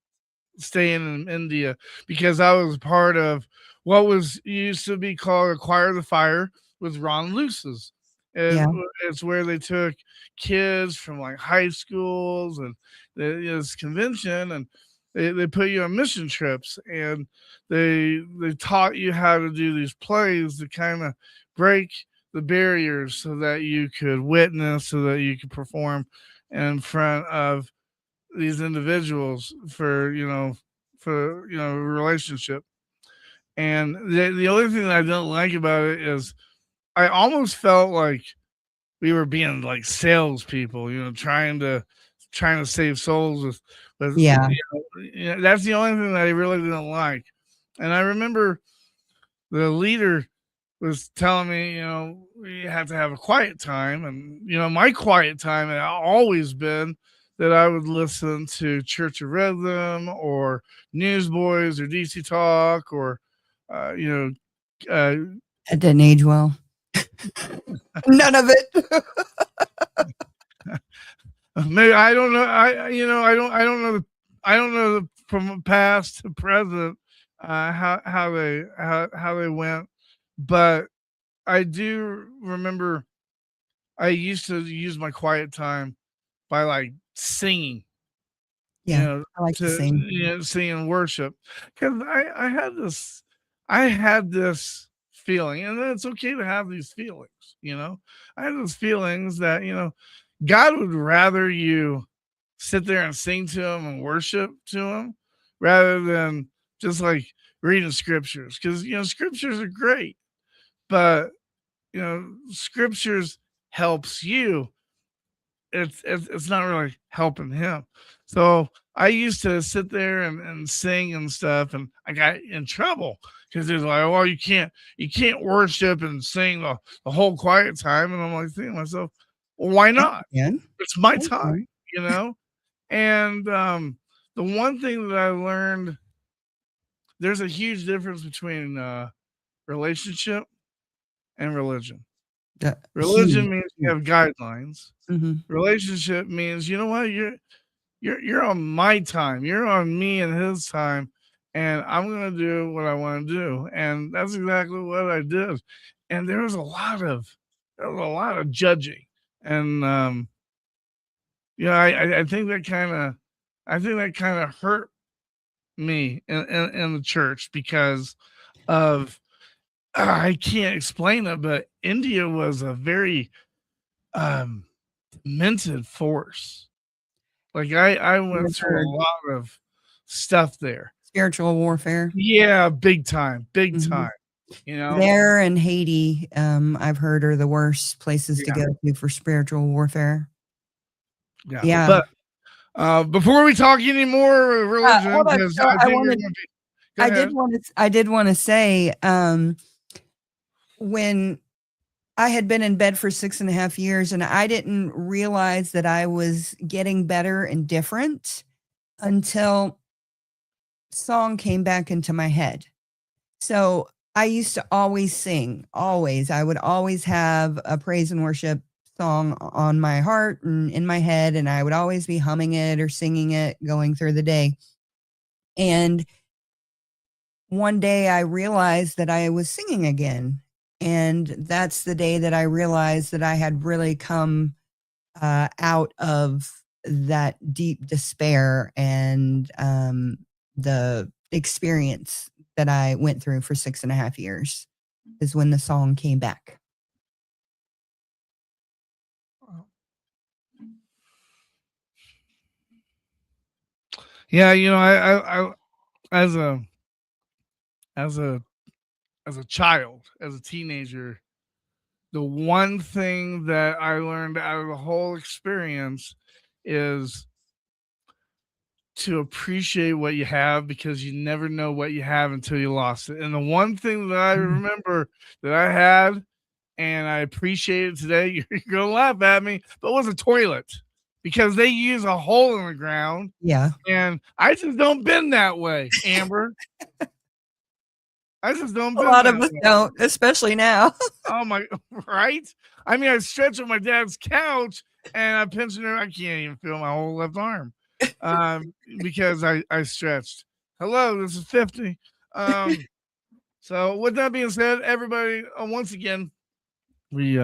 staying in India, because I was part of what was used to be called Acquire the Fire with Ron Luce's. Yeah. It's where they took kids from like high schools and this convention, and they put you on mission trips, and they taught you how to do these plays to kind of break the barriers so that you could witness, so that you could perform in front of these individuals for a relationship. And the only thing that I don't like about it is I almost felt like we were being like salespeople, trying to save souls with Yeah. that's the only thing that I really didn't like. And I remember the leader was telling me, we have to have a quiet time. And, my quiet time had always been that I would listen to Church of Rhythm or Newsboys or DC Talk or, uh, you know, That didn't age well. None of it. maybe I don't know. I don't know from past to present how they went, but I do remember I used to use my quiet time by like singing, Yeah, I like to sing. singing worship, because I had this feeling, and it's okay to have these feelings. I had those feelings that God would rather you sit there and sing to Him and worship to Him rather than just like reading scriptures, because scriptures are great, but scriptures helps you. It's not really helping him. So I used to sit there and sing and stuff, and I got in trouble because it's like, well, you can't worship and sing the whole quiet time. And I'm like thinking to myself, well, why not? Yeah. It's my time, And the one thing that I learned, there's a huge difference between relationship and religion. Religion means you have guidelines. Mhm. Relationship means, you know what, you're on my time, you're on me and his time, and I'm gonna do what I want to do, and that's exactly what I did. And there was a lot of judging, and I think that kind of hurt me in the church because of I can't explain it, but India was a very um demented force. Like I went I've through a heard. lot of stuff there. Spiritual warfare. Yeah, big time, big Mhm. time. You know? There and Haiti, I've heard are the worst places to Yeah. go to for spiritual warfare. Yeah. Yeah. But before we talk any more religion, Hold on. because So I I think we're wanted gonna be go I did ahead. want to I did want to say, when I had been in bed for 6.5 years and I didn't realize that I was getting better and different until song came back into my head. So I used to always sing, always. I would always have a praise and worship song on my heart and in my head, and I would always be humming it or singing it going through the day. And one day I realized that I was singing again. And that's the day that I realized that I had really come out of that deep despair and the experience that I went through for 6.5 years is when the song came back. Yeah, I as a as a as a child, as a teenager, the one thing that I learned out of the whole experience is to appreciate what you have, because you never know what you have until you lost it. And the one thing that I remember that I had and I appreciate it today, you're going to laugh at me, but it was a toilet, because they use a hole in the ground. Yeah. And I just don't bend that way, Amber. I just don't A bend lot that of us way. don't, especially now. Oh my, right? I mean, I stretch on my dad's couch and I pinch her. I can't even feel my whole left arm because I stretched. Hello, this is 50. So with that being said, everybody, once again, we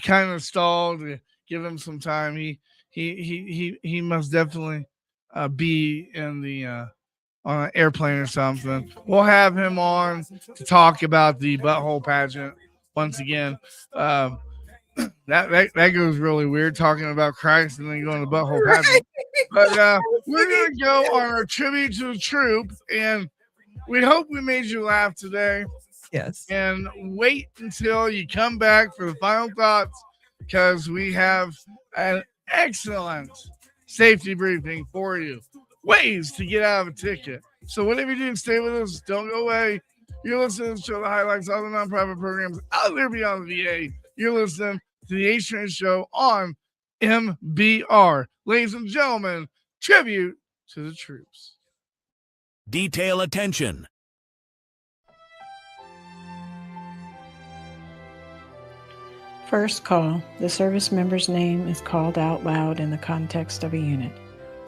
kind of stalled to give him some time. He must definitely be in the on an airplane or something. We'll have him on to talk about the butthole pageant once again. That goes really weird, talking about Christ and then going to the butthole pageant. But we're gonna go on our tribute to the troop, and we hope we made you laugh today. Yes. And wait until you come back for the final thoughts, because we have an excellent safety briefing for you. Ways to get out of a ticket. So whatever you do, stay with us. Don't go away. You're listening to the highlights of the nonprofit programs out there beyond the VA. You're listening to the H Train Show on MBR. Ladies and gentlemen, tribute to the troops. Detail attention. First call. The service member's name is called out loud in the context of a unit.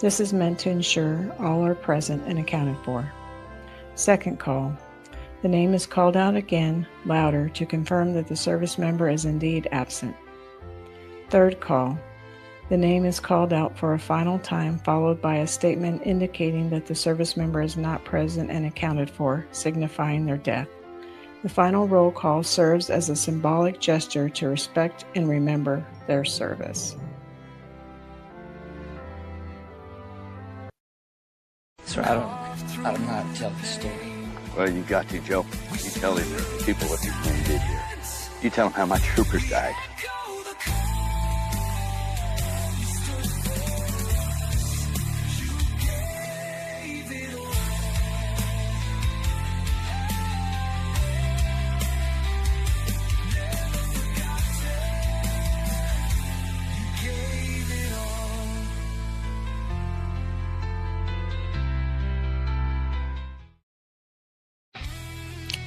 This is meant to ensure all are present and accounted for. Second call. The name is called out again, louder, to confirm that the service member is indeed absent. Third call. The name is called out for a final time, followed by a statement indicating that the service member is not present and accounted for, signifying their death. The final roll call serves as a symbolic gesture to respect and remember their service. So I don't know how to tell the story. Well, you got to, Joe. You tell these people what these men did here. You tell them how my troopers died.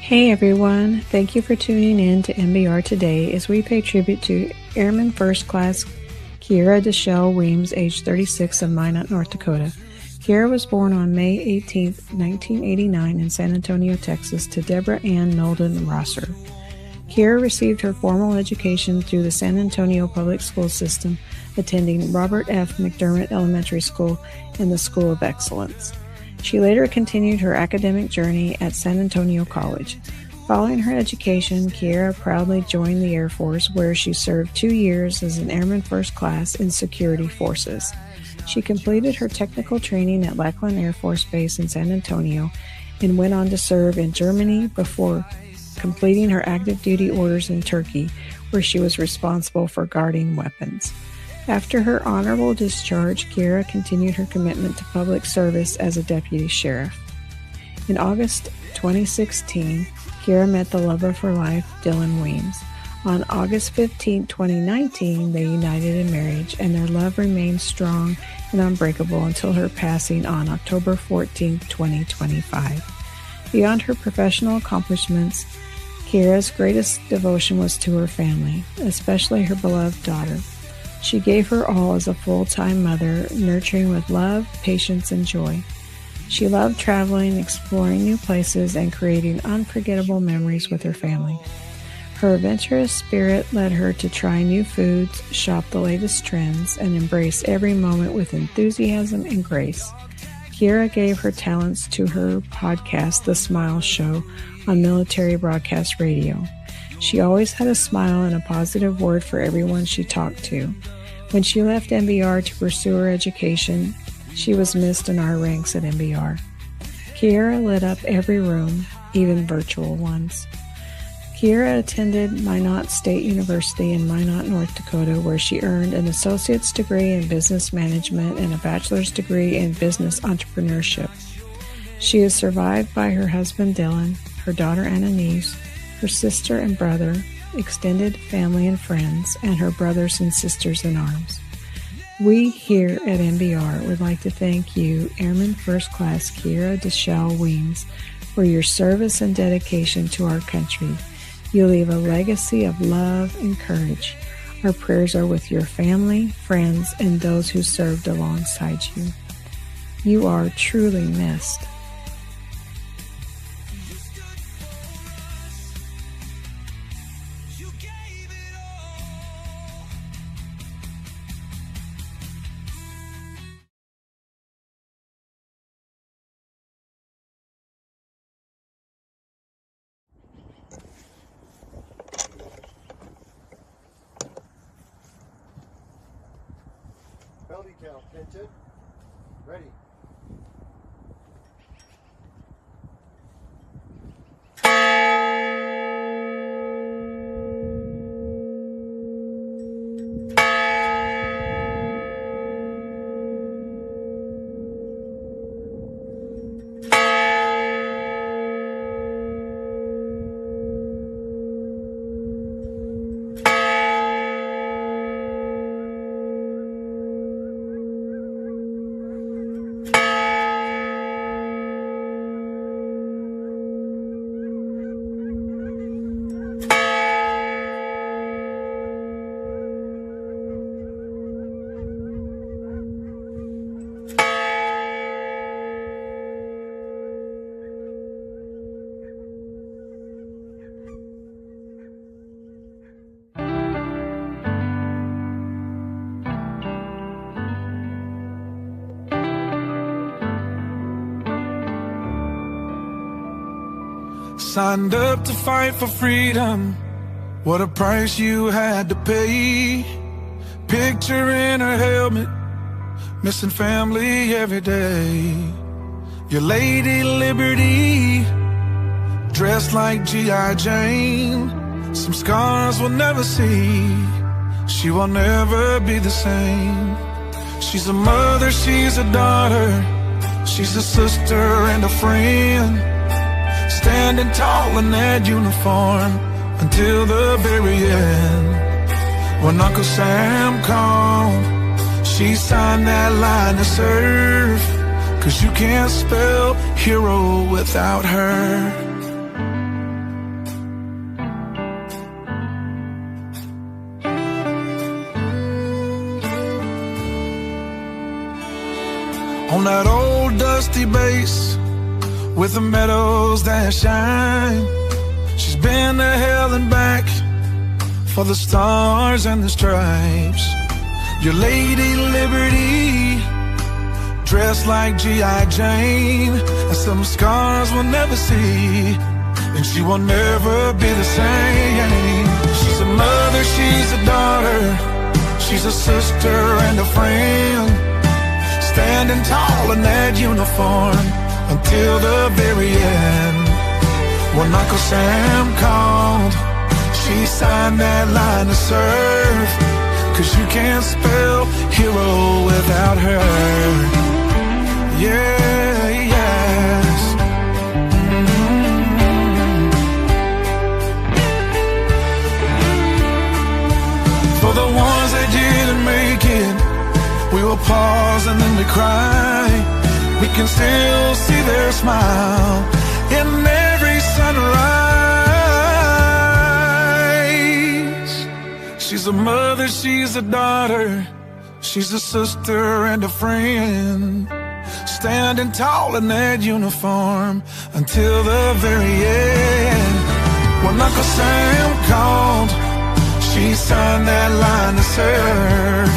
Hey everyone, thank you for tuning in to MBR today as we pay tribute to Airman First Class Kiera Deshelle Weems, age 36, of Minot, North Dakota. Kiera was born on May 18, 1989 in San Antonio, Texas, to Deborah Ann Nolden Rosser. Kiera received her formal education through the San Antonio Public School System, attending Robert F. McDermott Elementary School and the School of Excellence. She later continued her academic journey at San Antonio College. Following her education, Kiera proudly joined the Air Force, where she served 2 years as an Airman First Class in Security Forces. She completed her technical training at Lackland Air Force Base in San Antonio and went on to serve in Germany before completing her active duty orders in Turkey, where she was responsible for guarding weapons. After her honorable discharge, Kiera continued her commitment to public service as a deputy sheriff. In August 2016, Kiera met the love of her life, Dylan Weems. On August 15, 2019, they united in marriage, and their love remained strong and unbreakable until her passing on October 14, 2025. Beyond her professional accomplishments, Kiera's greatest devotion was to her family, especially her beloved daughter. She gave her all as a full-time mother, nurturing with love, patience, and joy. She loved traveling, exploring new places, and creating unforgettable memories with her family. Her adventurous spirit led her to try new foods, shop the latest trends, and embrace every moment with enthusiasm and grace. Kiera gave her talents to her podcast, The Smile Show, on Military Broadcast Radio. She always had a smile and a positive word for everyone she talked to. When she left MBR to pursue her education, She was missed in our ranks at MBR. Kiera lit up every room, even virtual ones. Kiera attended Minot State University in Minot, North Dakota, where she earned an associate's degree in business management and a bachelor's degree in business entrepreneurship. She is survived by her husband Dylan, her daughter Annalise, her sister and brother, extended family and friends, and her brothers and sisters in arms. We here at MBR would like to thank you, Airman First Class Kiera Deshelle Weems, for your service and dedication to our country. You leave a legacy of love and courage. Our prayers are with your family, friends, and those who served alongside you. You are truly missed. Bell decal, pinch ready. Signed up to fight for freedom. What a price you had to pay. Picture in her helmet, missing family every day. Your Lady Liberty, dressed like G.I. Jane. Some scars we'll never see. She will never be the same. She's a mother, she's a daughter, she's a sister and a friend. Standing tall in that uniform until the very end. When Uncle Sam called, she signed that line to serve. 'Cause you can't spell hero without her. On that old dusty base with the meadows that shine, she's been to hell and back for the stars and the stripes. Your Lady Liberty, dressed like G.I. Jane, and some scars we'll never see, and she will never be the same. She's a mother, she's a daughter, she's a sister and a friend. Standing tall in that uniform until the very end. When Uncle Sam called, she signed that line to serve. 'Cause you can't spell hero without her. Yeah, yes. For the ones that didn't make it, we will pause and then we cry. We can still see their smile in every sunrise. She's a mother, she's a daughter, she's a sister and a friend. Standing tall in that uniform until the very end. When Uncle Sam called, she signed that line to serve.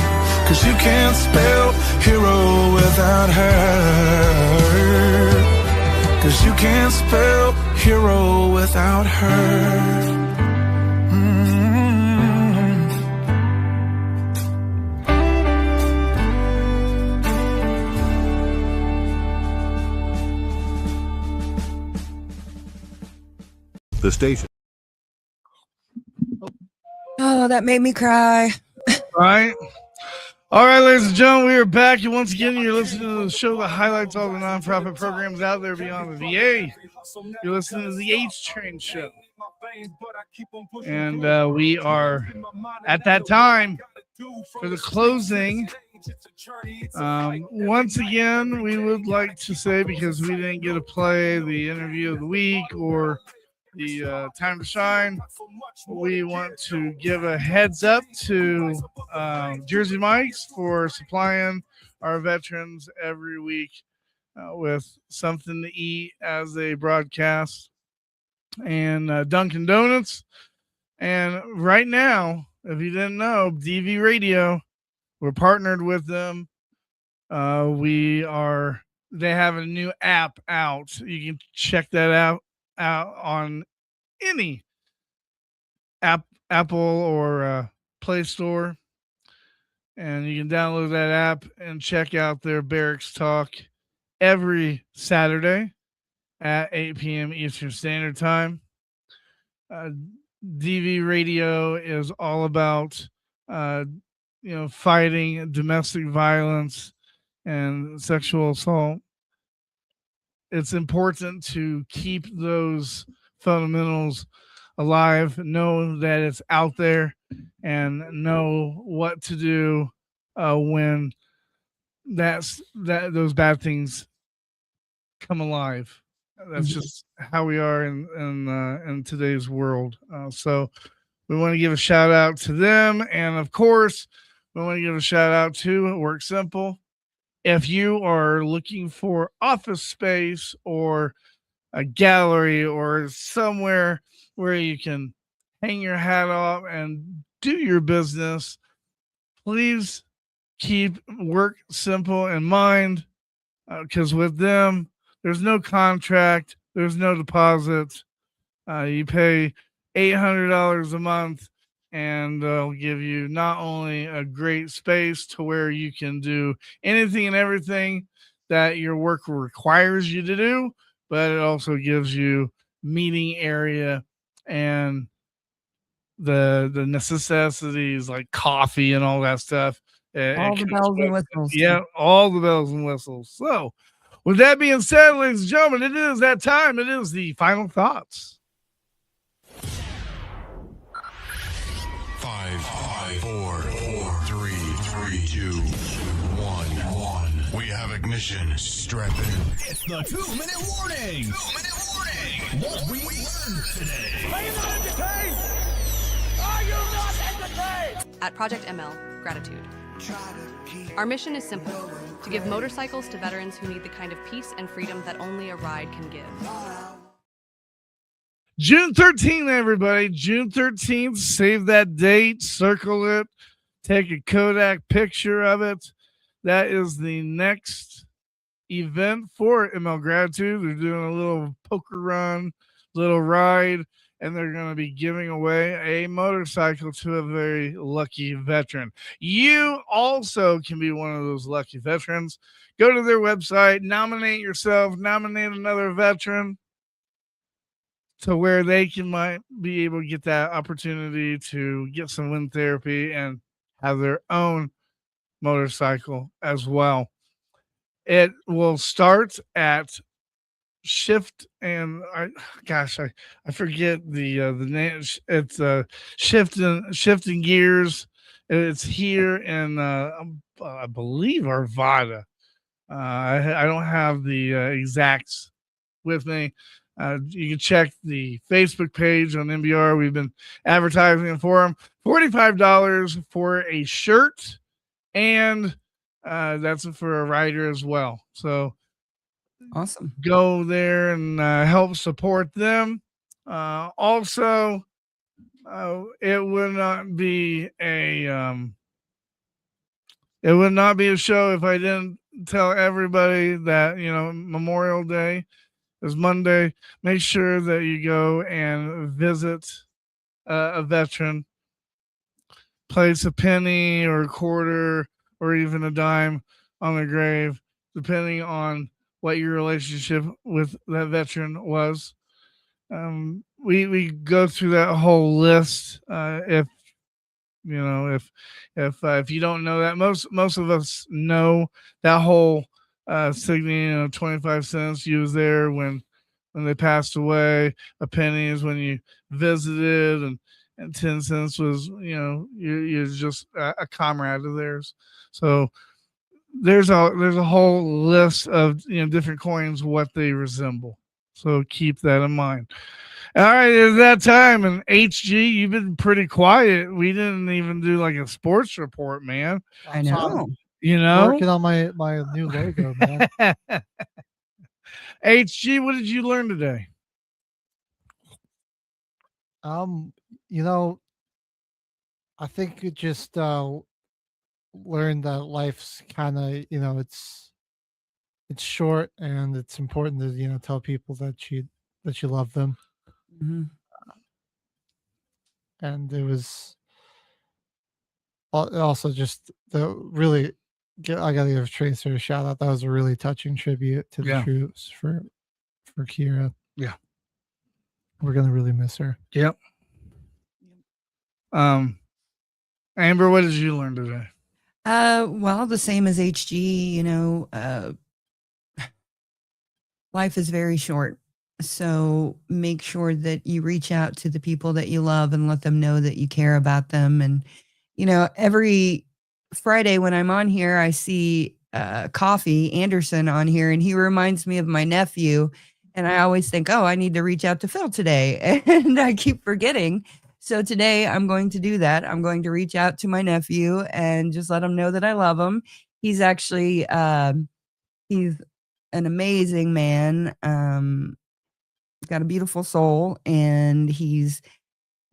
'Cause you can't spell hero without her. 'Cause you can't spell hero without her. The station. Oh, that made me cry. Right. All right, ladies and gentlemen, we are back. And once again, you're listening to the show that highlights all the nonprofit programs out there beyond the VA. You're listening to the H Train Show. And we are at that time for the closing. Once again, we would like to say, because we didn't get to play the interview of the week or the time to shine, we want to give a heads up to Jersey Mike's for supplying our veterans every week with something to eat as they broadcast, and Dunkin' Donuts. And right now, if you didn't know, DV Radio, we're partnered with them. They have a new app out. You can check that out on any Apple or Play Store, and you can download that app and check out their Barracks Talk every Saturday at 8 p.m. Eastern Standard Time. DV Radio is all about fighting domestic violence and sexual assault. It's important to keep those fundamentals alive, know that it's out there, and know what to do when those bad things come alive. That's just how we are in today's world. So we want to give a shout out to them, and of course, we want to give a shout out to Work Simple. If you are looking for office space or a gallery or somewhere where you can hang your hat off and do your business, please keep Work Simple in mind, because with them, there's no contract, there's no deposit. You pay $800 a month, and they'll give you not only a great space to where you can do anything and everything that your work requires you to do, but it also gives you meeting area and the necessities like coffee and all that stuff. All the bells and whistles. Yeah, all the bells and whistles. So, with that being said, ladies and gentlemen, it is that time. It is the final thoughts. 5, 4, 3, 2, 1. We have ignition. Strap in. It's the 2-minute warning. 2-minute warning. What we learned today. Are you not entertained? Are you not entertained? At Project ML, gratitude. Our mission is simple: to give motorcycles to veterans who need the kind of peace and freedom that only a ride can give. June 13th, everybody. June 13th. Save that date. Circle it. Take a Kodak picture of it. That is the next event for ML Gratitude. They're doing a little poker run, little ride, and they're going to be giving away a motorcycle to a very lucky veteran. You also can be one of those lucky veterans. Go to their website, nominate yourself, nominate another veteran, to where they might be able to get that opportunity to get some wind therapy and have their own motorcycle as well. It will start at Shift, and I forget the name. It's shifting gears. It's here in I believe Arvada. I don't have the exacts with me. You can check the Facebook page on MBR. We've been advertising for them. $45 for a shirt, and that's for a rider as well. So awesome. Go there and help support them. Also, it would not be a show if I didn't tell everybody that Memorial Day is Monday. Make sure that you go and visit a veteran. Place a penny or a quarter or even a dime on the grave, depending on what your relationship with that veteran was. we go through that whole list. If you don't know that, most of us know that whole signing, 25 cents you was there when they passed away, a penny is when you visited, and 10 cents was, you're just a comrade of theirs. So there's a whole list of different coins, what they resemble. So keep that in mind. All right, it's that time. And HG, you've been pretty quiet. We didn't even do like a sports report, man. I know. Working on my new logo, man. HG, what did you learn today? You know, I think it just learned that life's kind of, it's short, and it's important to tell people that you love them. Mhm. And it was also just the really I gotta give Tracer a shout out. That was a really touching tribute to the Yeah. troops for Kira. Yeah. We're gonna really miss her. Yep. Amber, what did you learn today? Well, the same as HG, life is very short. So make sure that you reach out to the people that you love and let them know that you care about them. And, every Friday when I'm on here, I see Coffee Anderson on here, and he reminds me of my nephew. And I always think, oh, I need to reach out to Phil today. And I keep forgetting. So today I'm going to do that. I'm going to reach out to my nephew and just let him know that I love him. He's actually, he's an amazing man. Got a beautiful soul, and he's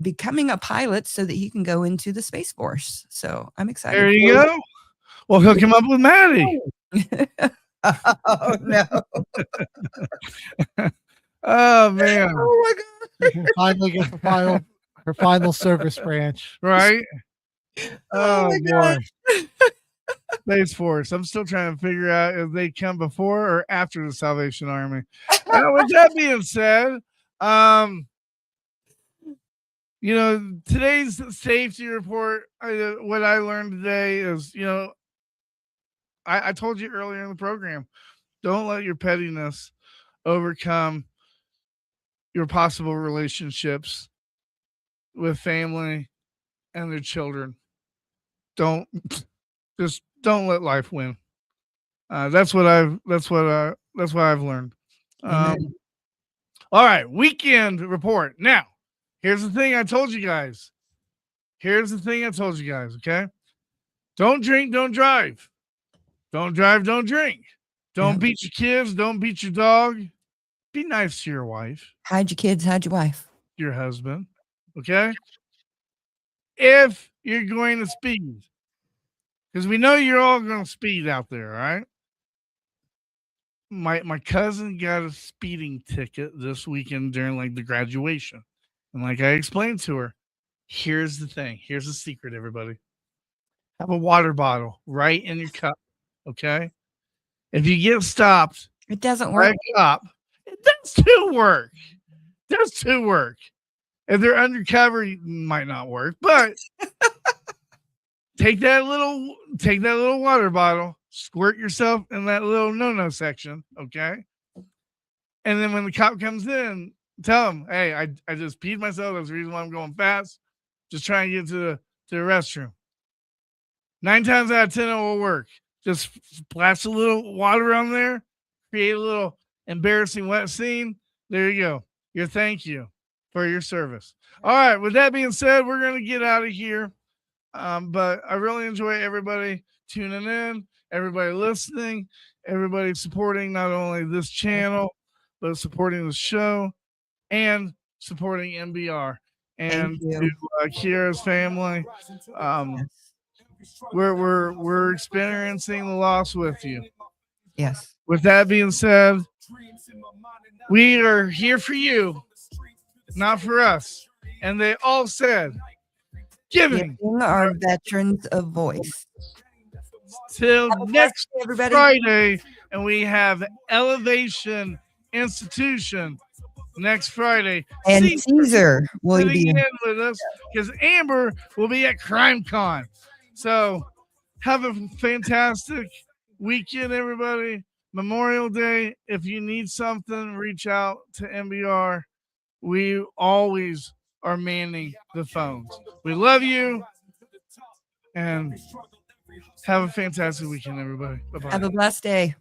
becoming a pilot so that he can go into the Space Force. So I'm excited. There you go. Well, hook him up with Maddie. Oh, no. Oh, man. Oh, my God. You can finally get her final service branch. Right? Oh, my boy. God. Space Force. I'm still trying to figure out if they come before or after the Salvation Army. With that being said, today's safety report, what I learned today is, I told you earlier in the program, don't let your pettiness overcome your possible relationships with family and their children. Don't let life win. That's what I've learned. All right, weekend report. Now, here's the thing I told you guys. Okay? Don't drink, don't drive. Don't drive, don't drink. Don't beat your kids, don't beat your dog. Be nice to your wife. Hide your kids, hide your wife. Your husband. Okay? If you're going to speed, because we know you're all going to speed out there, right? My cousin got a speeding ticket this weekend during like the graduation. And like I explained to her, here's the thing. Here's the secret, everybody. Have a water bottle right in your cup. Okay? If you get stopped, it doesn't work. It does too work. If they're undercover, it might not work. But take that little water bottle, squirt yourself in that little no section, okay? And then when the cop comes in, tell him, hey, I just peed myself. That's the reason why I'm going fast. Just trying to get to the restroom. 9 times out of 10, it will work. Just splash a little water on there, create a little embarrassing wet scene. There you go. Your thank you for your service. All right. With that being said, we're going to get out of here. But I really enjoy everybody tuning in, everybody listening, everybody supporting not only this channel, but supporting the show and supporting MBR. And to Kira's family, we're experiencing the loss with you. Yes. With that being said, we are here for you, not for us. And they all said, giving our veterans a voice. Till next Friday, and we have Elevation Institution next Friday. And Caesar will sitting be in with us because Amber will be at CrimeCon. So have a fantastic weekend, everybody. Memorial Day. If you need something, reach out to MBR. We always are manning the phones. We love you. And have a fantastic weekend, everybody. Bye-bye. Have a blessed day.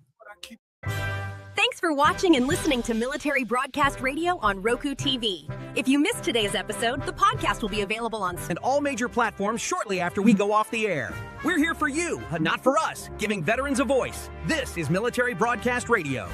Thanks for watching and listening to Military Broadcast Radio on Roku TV. If you missed today's episode, the podcast will be available on and all major platforms shortly after we go off the air. We're here for you, not for us, giving veterans a voice. This is Military Broadcast Radio.